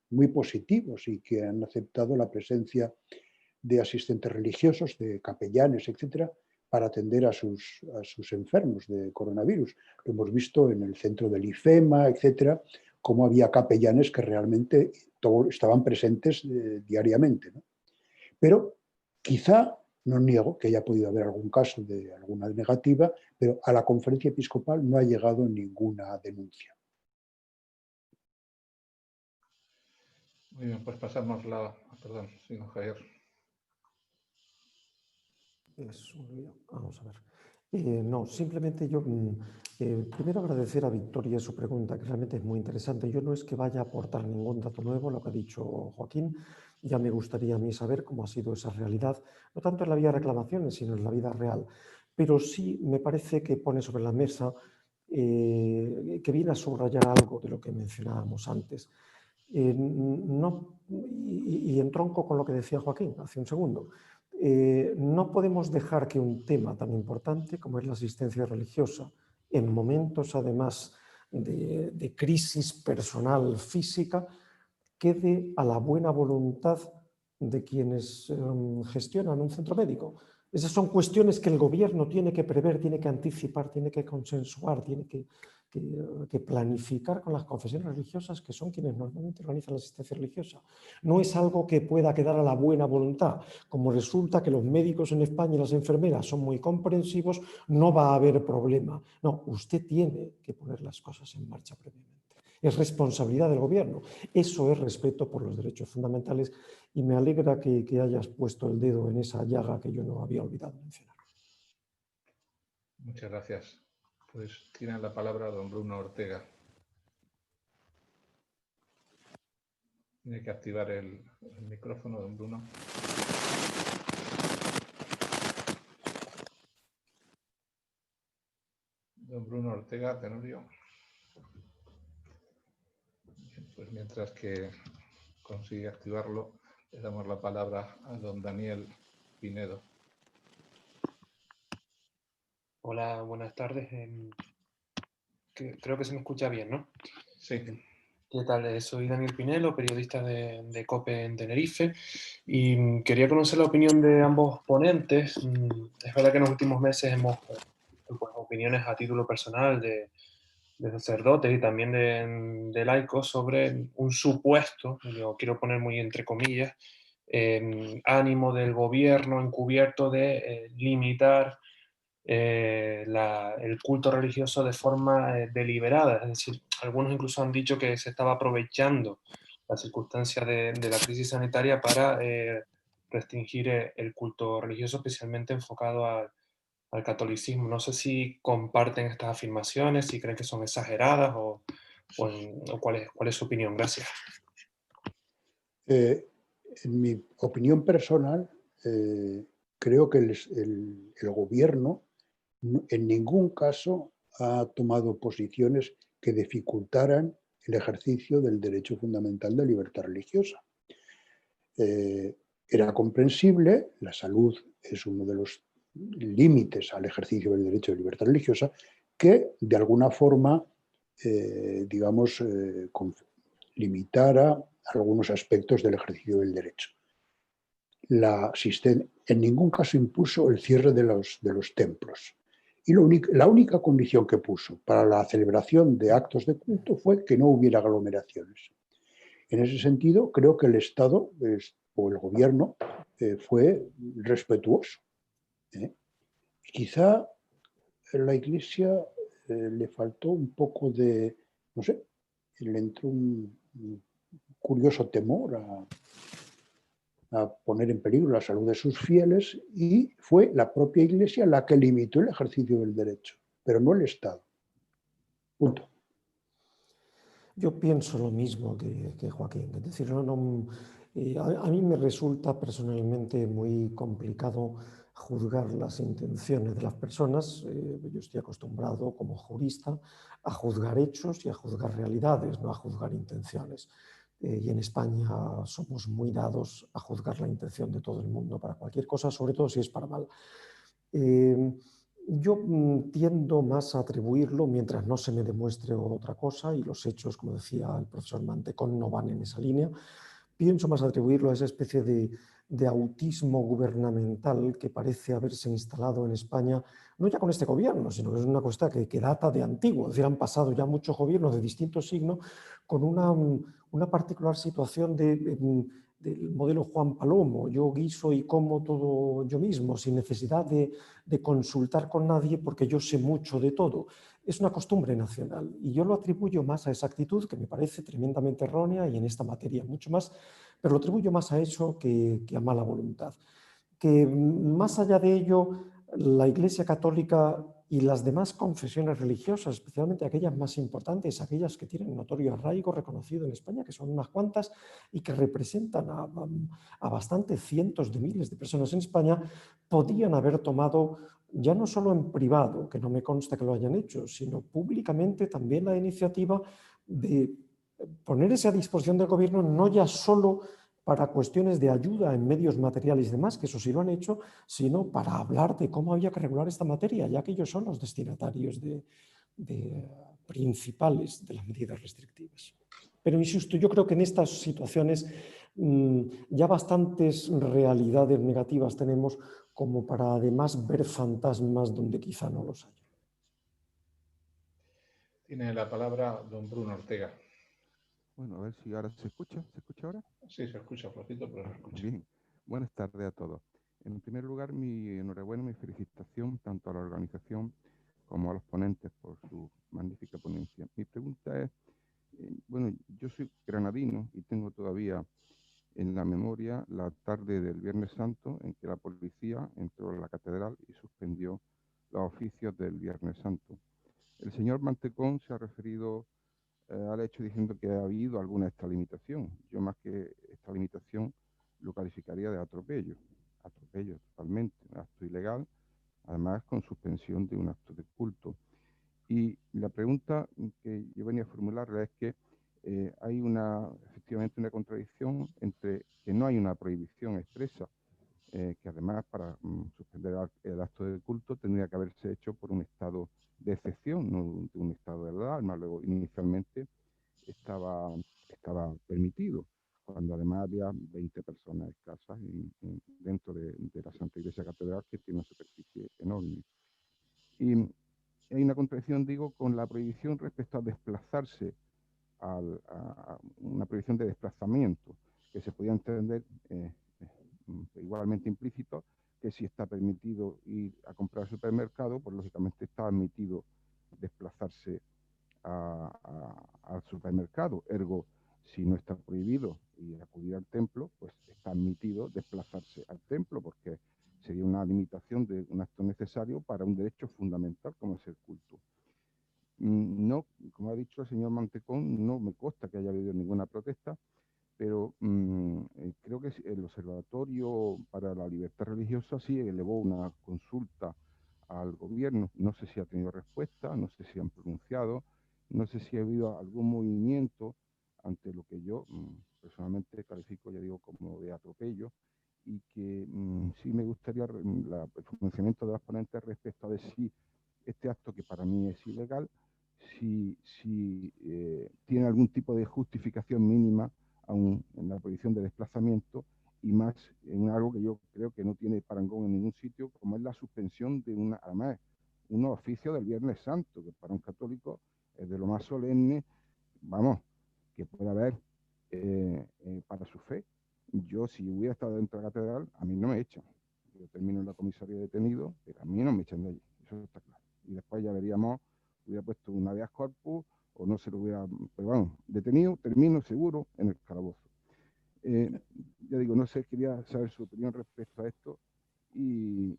muy positivos y que han aceptado la presencia de asistentes religiosos, de capellanes, etcétera, para atender a sus enfermos de coronavirus. Lo hemos visto en el centro del IFEMA, etcétera, cómo había capellanes que realmente estaban presentes diariamente, ¿no? Pero quizá, no niego que haya podido haber algún caso de alguna negativa, pero a la conferencia episcopal no ha llegado ninguna denuncia. Muy bien, pues pasamos perdón, señor Javier. Vamos a ver. No, simplemente yo primero agradecer a Victoria su pregunta, que realmente es muy interesante. Yo no es que vaya a aportar ningún dato nuevo, lo que ha dicho Joaquín. Ya me gustaría a mí saber cómo ha sido esa realidad, no tanto en la vía de reclamaciones, sino en la vida real. Pero sí me parece que pone sobre la mesa, que viene a subrayar algo de lo que mencionábamos antes. Y entronco con lo que decía Joaquín hace un segundo. No podemos dejar que un tema tan importante como es la asistencia religiosa, en momentos además de crisis personal física, quede a la buena voluntad de quienes gestionan un centro médico. Esas son cuestiones que el gobierno tiene que prever, tiene que anticipar, tiene que consensuar, tiene que planificar con las confesiones religiosas, que son quienes normalmente organizan la asistencia religiosa. No es algo que pueda quedar a la buena voluntad. Como resulta que los médicos en España y las enfermeras son muy comprensivos, no va a haber problema. No, usted tiene que poner las cosas en marcha previamente. Es responsabilidad del gobierno. Eso es respeto por los derechos fundamentales, y me alegra que hayas puesto el dedo en esa llaga que yo no había olvidado mencionar. Muchas gracias. Pues tiene la palabra don Bruno Ortega. Tiene que activar el micrófono, don Bruno. Don Bruno Ortega, Tenorio. Pues mientras que consigue activarlo, le damos la palabra a don Daniel Pinedo. Hola, buenas tardes. Creo que se me escucha bien, ¿no? Sí. ¿Qué tal? Soy Daniel Pinelo, periodista de COPE en Tenerife, y quería conocer la opinión de ambos ponentes. Es verdad que en los últimos meses hemos pues, opiniones a título personal de sacerdotes y también de laicos sobre un supuesto, yo quiero poner muy entre comillas, ánimo del gobierno encubierto de limitar el culto religioso de forma deliberada. Es decir, algunos incluso han dicho que se estaba aprovechando la circunstancia de la crisis sanitaria para restringir el culto religioso, especialmente enfocado al catolicismo. No sé si comparten estas afirmaciones, si creen que son exageradas o cuál es su opinión. Gracias. En mi opinión personal, creo que el gobierno en ningún caso ha tomado posiciones que dificultaran el ejercicio del derecho fundamental de libertad religiosa. Era comprensible, la salud es uno de los límites al ejercicio del derecho de libertad religiosa, que de alguna forma, limitara algunos aspectos del ejercicio del derecho. En ningún caso impuso el cierre de los templos. Y la única condición que puso para la celebración de actos de culto fue que no hubiera aglomeraciones. En ese sentido, creo que el Estado o el gobierno fue respetuoso. Quizá a la Iglesia le faltó un poco de, no sé, le entró un curioso temor a poner en peligro la salud de sus fieles, y fue la propia Iglesia la que limitó el ejercicio del derecho, pero no el Estado. Punto. Yo pienso lo mismo que Joaquín, es decir, a mí me resulta personalmente muy complicado juzgar las intenciones de las personas. Yo estoy acostumbrado como jurista a juzgar hechos y a juzgar realidades, no a juzgar intenciones. Y en España somos muy dados a juzgar la intención de todo el mundo para cualquier cosa, sobre todo si es para mal. Yo tiendo más a atribuirlo, mientras no se me demuestre otra cosa, y los hechos, como decía el profesor Mantecón, no van en esa línea, pienso más atribuirlo a esa especie de autismo gubernamental que parece haberse instalado en España, no ya con este gobierno, sino que es una cosa que data de antiguo. Es decir, han pasado ya muchos gobiernos de distintos signos con una particular situación del modelo Juan Palomo. Yo guiso y como todo yo mismo, sin necesidad de consultar con nadie porque yo sé mucho de todo. Es una costumbre nacional y yo lo atribuyo más a esa actitud que me parece tremendamente errónea y en esta materia mucho más, pero lo atribuyo más a eso que a mala voluntad. Que más allá de ello, la Iglesia Católica y las demás confesiones religiosas, especialmente aquellas más importantes, aquellas que tienen notorio arraigo reconocido en España, que son unas cuantas y que representan a bastantes cientos de miles de personas en España, podían haber tomado, ya no solo en privado, que no me consta que lo hayan hecho, sino públicamente también la iniciativa de ponerse a disposición del gobierno, no ya solo para cuestiones de ayuda en medios materiales y demás, que eso sí lo han hecho, sino para hablar de cómo había que regular esta materia, ya que ellos son los destinatarios principales de las medidas restrictivas. Pero insisto, yo creo que en estas situaciones ya bastantes realidades negativas tenemos como para además ver fantasmas donde quizá no los haya. Tiene la palabra don Bruno Ortega. Bueno, a ver si ahora se escucha. ¿Se escucha ahora? Sí, se escucha flojito, pero se escucha. Bien. Buenas tardes a todos. En primer lugar, mi enhorabuena, mi felicitación tanto a la organización como a los ponentes por su magnífica ponencia. Mi pregunta es, bueno, yo soy granadino y tengo todavía en la memoria la tarde del Viernes Santo en que la policía entró a la catedral y suspendió los oficios del Viernes Santo. El señor Mantecón se ha referido al hecho diciendo que ha habido alguna extralimitación. Yo más que extralimitación lo calificaría de atropello totalmente, un acto ilegal, además con suspensión de un acto de culto. Y la pregunta que yo venía a formularle es que hay efectivamente una contradicción entre que no hay una prohibición expresa, que además para suspender el acto de culto tendría que haberse hecho por un estado de excepción, no un estado de alarma. Luego, inicialmente estaba respecto a desplazarse, a una prohibición de desplazamiento, que se podía entender igualmente implícito, que si está permitido ir a comprar al supermercado, pues lógicamente está admitido desplazarse al supermercado. Ergo, si no está prohibido ir a acudir al templo, pues está admitido desplazarse al templo, porque sería una limitación de un acto necesario para un derecho fundamental como es el culto. No, como ha dicho el señor Mantecón, no me consta que haya habido ninguna protesta, pero creo que el Observatorio para la Libertad Religiosa sí elevó una consulta al gobierno. No sé si ha tenido respuesta, no sé si han pronunciado, no sé si ha habido algún movimiento ante lo que yo personalmente califico, ya digo, como de atropello, y que sí me gustaría el pronunciamiento de las ponentes respecto a ver si este acto, que para mí es ilegal, si tiene algún tipo de justificación mínima aún en la prohibición de desplazamiento, y más en algo que yo creo que no tiene parangón en ningún sitio, como es la suspensión de además, un oficio del Viernes Santo, que para un católico es de lo más solemne, vamos, que puede haber para su fe. Yo, si hubiera estado dentro de la catedral, a mí no me echan. Yo termino en la comisaría de detenido, pero a mí no me echan de allí, eso está claro. Y después ya veríamos, hubiera puesto un habeas corpus, o no se lo hubiera, pero vamos, detenido, termino seguro en el calabozo. Ya digo, no sé, quería saber su opinión respecto a esto y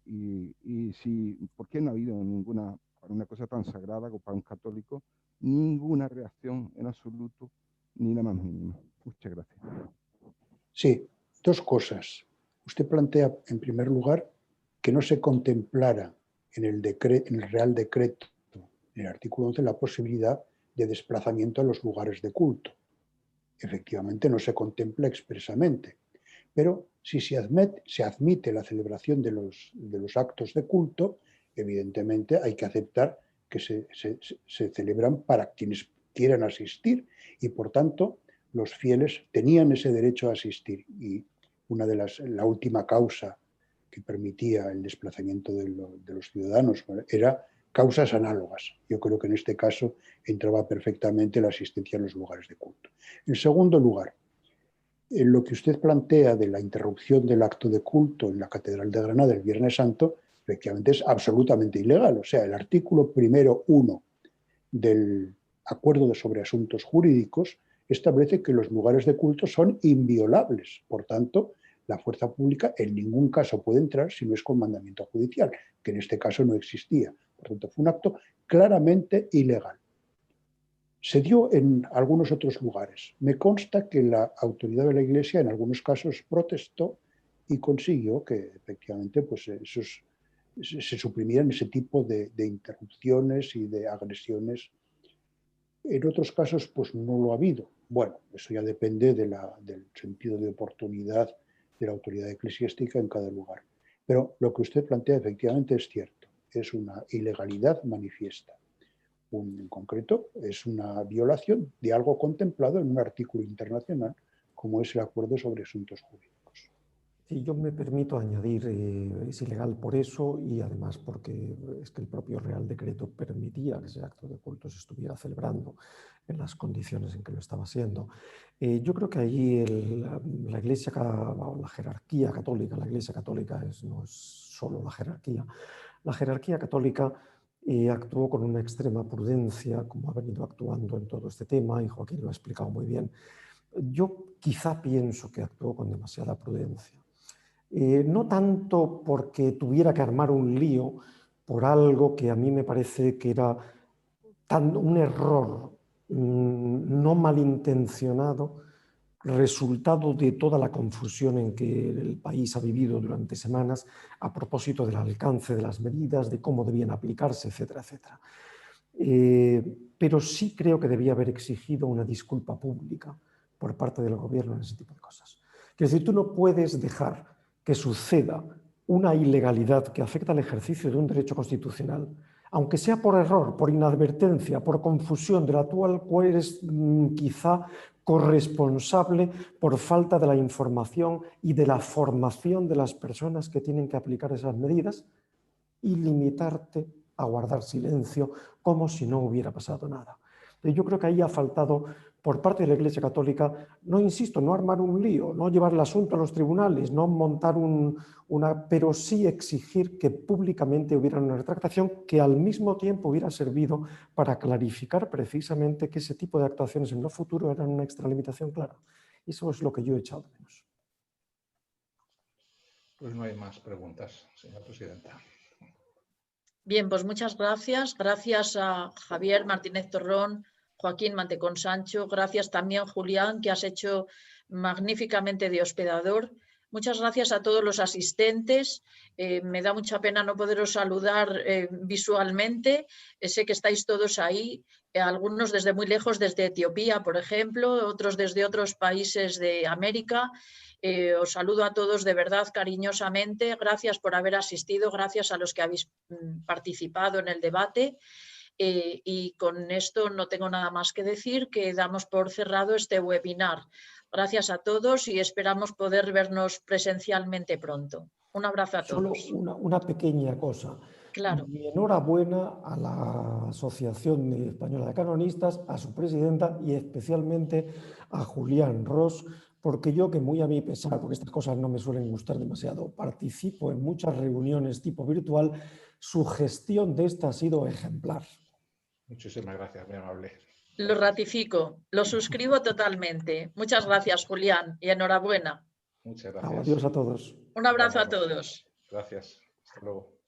si, ¿por qué no ha habido ninguna, para una cosa tan sagrada como para un católico, ninguna reacción en absoluto, ni la más mínima? Muchas gracias. Sí, dos cosas. Usted plantea, en primer lugar, que no se contemplara en el Real Decreto, en el artículo 11, la posibilidad de desplazamiento a los lugares de culto. Efectivamente, no se contempla expresamente, pero si se admite la celebración de los actos de culto, evidentemente hay que aceptar que se celebran para quienes quieran asistir y, por tanto, los fieles tenían ese derecho a asistir. Y la última causa que permitía el desplazamiento de los ciudadanos era causas análogas. Yo creo que en este caso entraba perfectamente la asistencia a los lugares de culto. En segundo lugar, en lo que usted plantea de la interrupción del acto de culto en la Catedral de Granada el Viernes Santo, efectivamente es absolutamente ilegal. O sea, el artículo 1 del Acuerdo sobre Asuntos Jurídicos establece que los lugares de culto son inviolables. Por tanto, la fuerza pública en ningún caso puede entrar si no es con mandamiento judicial, que en este caso no existía. Por tanto, fue un acto claramente ilegal. Se dio en algunos otros lugares. Me consta que la autoridad de la Iglesia en algunos casos protestó y consiguió que efectivamente pues, se suprimieran ese tipo de interrupciones y de agresiones. En otros casos pues no lo ha habido. Bueno, eso ya depende del sentido de oportunidad de la autoridad eclesiástica en cada lugar. Pero lo que usted plantea efectivamente es cierto. Es una ilegalidad manifiesta. En concreto, es una violación de algo contemplado en un artículo internacional, como es el Acuerdo sobre Asuntos Jurídicos. Sí, yo me permito añadir, es ilegal por eso y además porque es que el propio Real Decreto permitía que ese acto de culto se estuviera celebrando en las condiciones en que lo estaba haciendo. Yo creo que allí la Iglesia, la jerarquía católica, la Iglesia católica no es solo la jerarquía católica actuó con una extrema prudencia, como ha venido actuando en todo este tema, y Joaquín lo ha explicado muy bien. Yo quizá pienso que actuó con demasiada prudencia. No tanto porque tuviera que armar un lío por algo que a mí me parece que era un error no malintencionado, resultado de toda la confusión en que el país ha vivido durante semanas a propósito del alcance de las medidas, de cómo debían aplicarse, etcétera, etcétera. Pero sí creo que debía haber exigido una disculpa pública por parte del gobierno en ese tipo de cosas. Es decir, tú no puedes dejar que suceda una ilegalidad que afecta al ejercicio de un derecho constitucional, aunque sea por error, por inadvertencia, por confusión, de la cual eres quizá corresponsable por falta de la información y de la formación de las personas que tienen que aplicar esas medidas, y limitarte a guardar silencio como si no hubiera pasado nada. Yo creo que ahí ha faltado por parte de la Iglesia Católica, no insisto, no armar un lío, no llevar el asunto a los tribunales, no montar pero sí exigir que públicamente hubiera una retractación que al mismo tiempo hubiera servido para clarificar precisamente que ese tipo de actuaciones en lo futuro eran una extralimitación clara. Eso es lo que yo he echado de menos. Pues no hay más preguntas, señora presidenta. Bien, pues muchas gracias. Gracias a Javier Martínez Torrón, Joaquín Mantecón Sancho. Gracias también, Julián, que has hecho magníficamente de hospedador. Muchas gracias a todos los asistentes. Me da mucha pena no poderos saludar visualmente. Sé que estáis todos ahí, algunos desde muy lejos, desde Etiopía, por ejemplo, otros desde otros países de América. Os saludo a todos de verdad cariñosamente. Gracias por haber asistido, gracias a los que habéis participado en el debate. Y con esto no tengo nada más que decir, que damos por cerrado este webinar. Gracias a todos y esperamos poder vernos presencialmente pronto. Un abrazo a todos. Solo una pequeña cosa. Claro. Mi enhorabuena a la Asociación Española de Canonistas, a su presidenta y especialmente a Julián Ros, porque yo, que muy a mi pesar, porque estas cosas no me suelen gustar demasiado, participo en muchas reuniones tipo virtual, su gestión de esta ha sido ejemplar. Muchísimas gracias, muy amable. Lo ratifico, lo suscribo totalmente. Muchas gracias, Julián, y enhorabuena. Muchas gracias. Adiós a todos. Un abrazo a todos. Gracias. Hasta luego.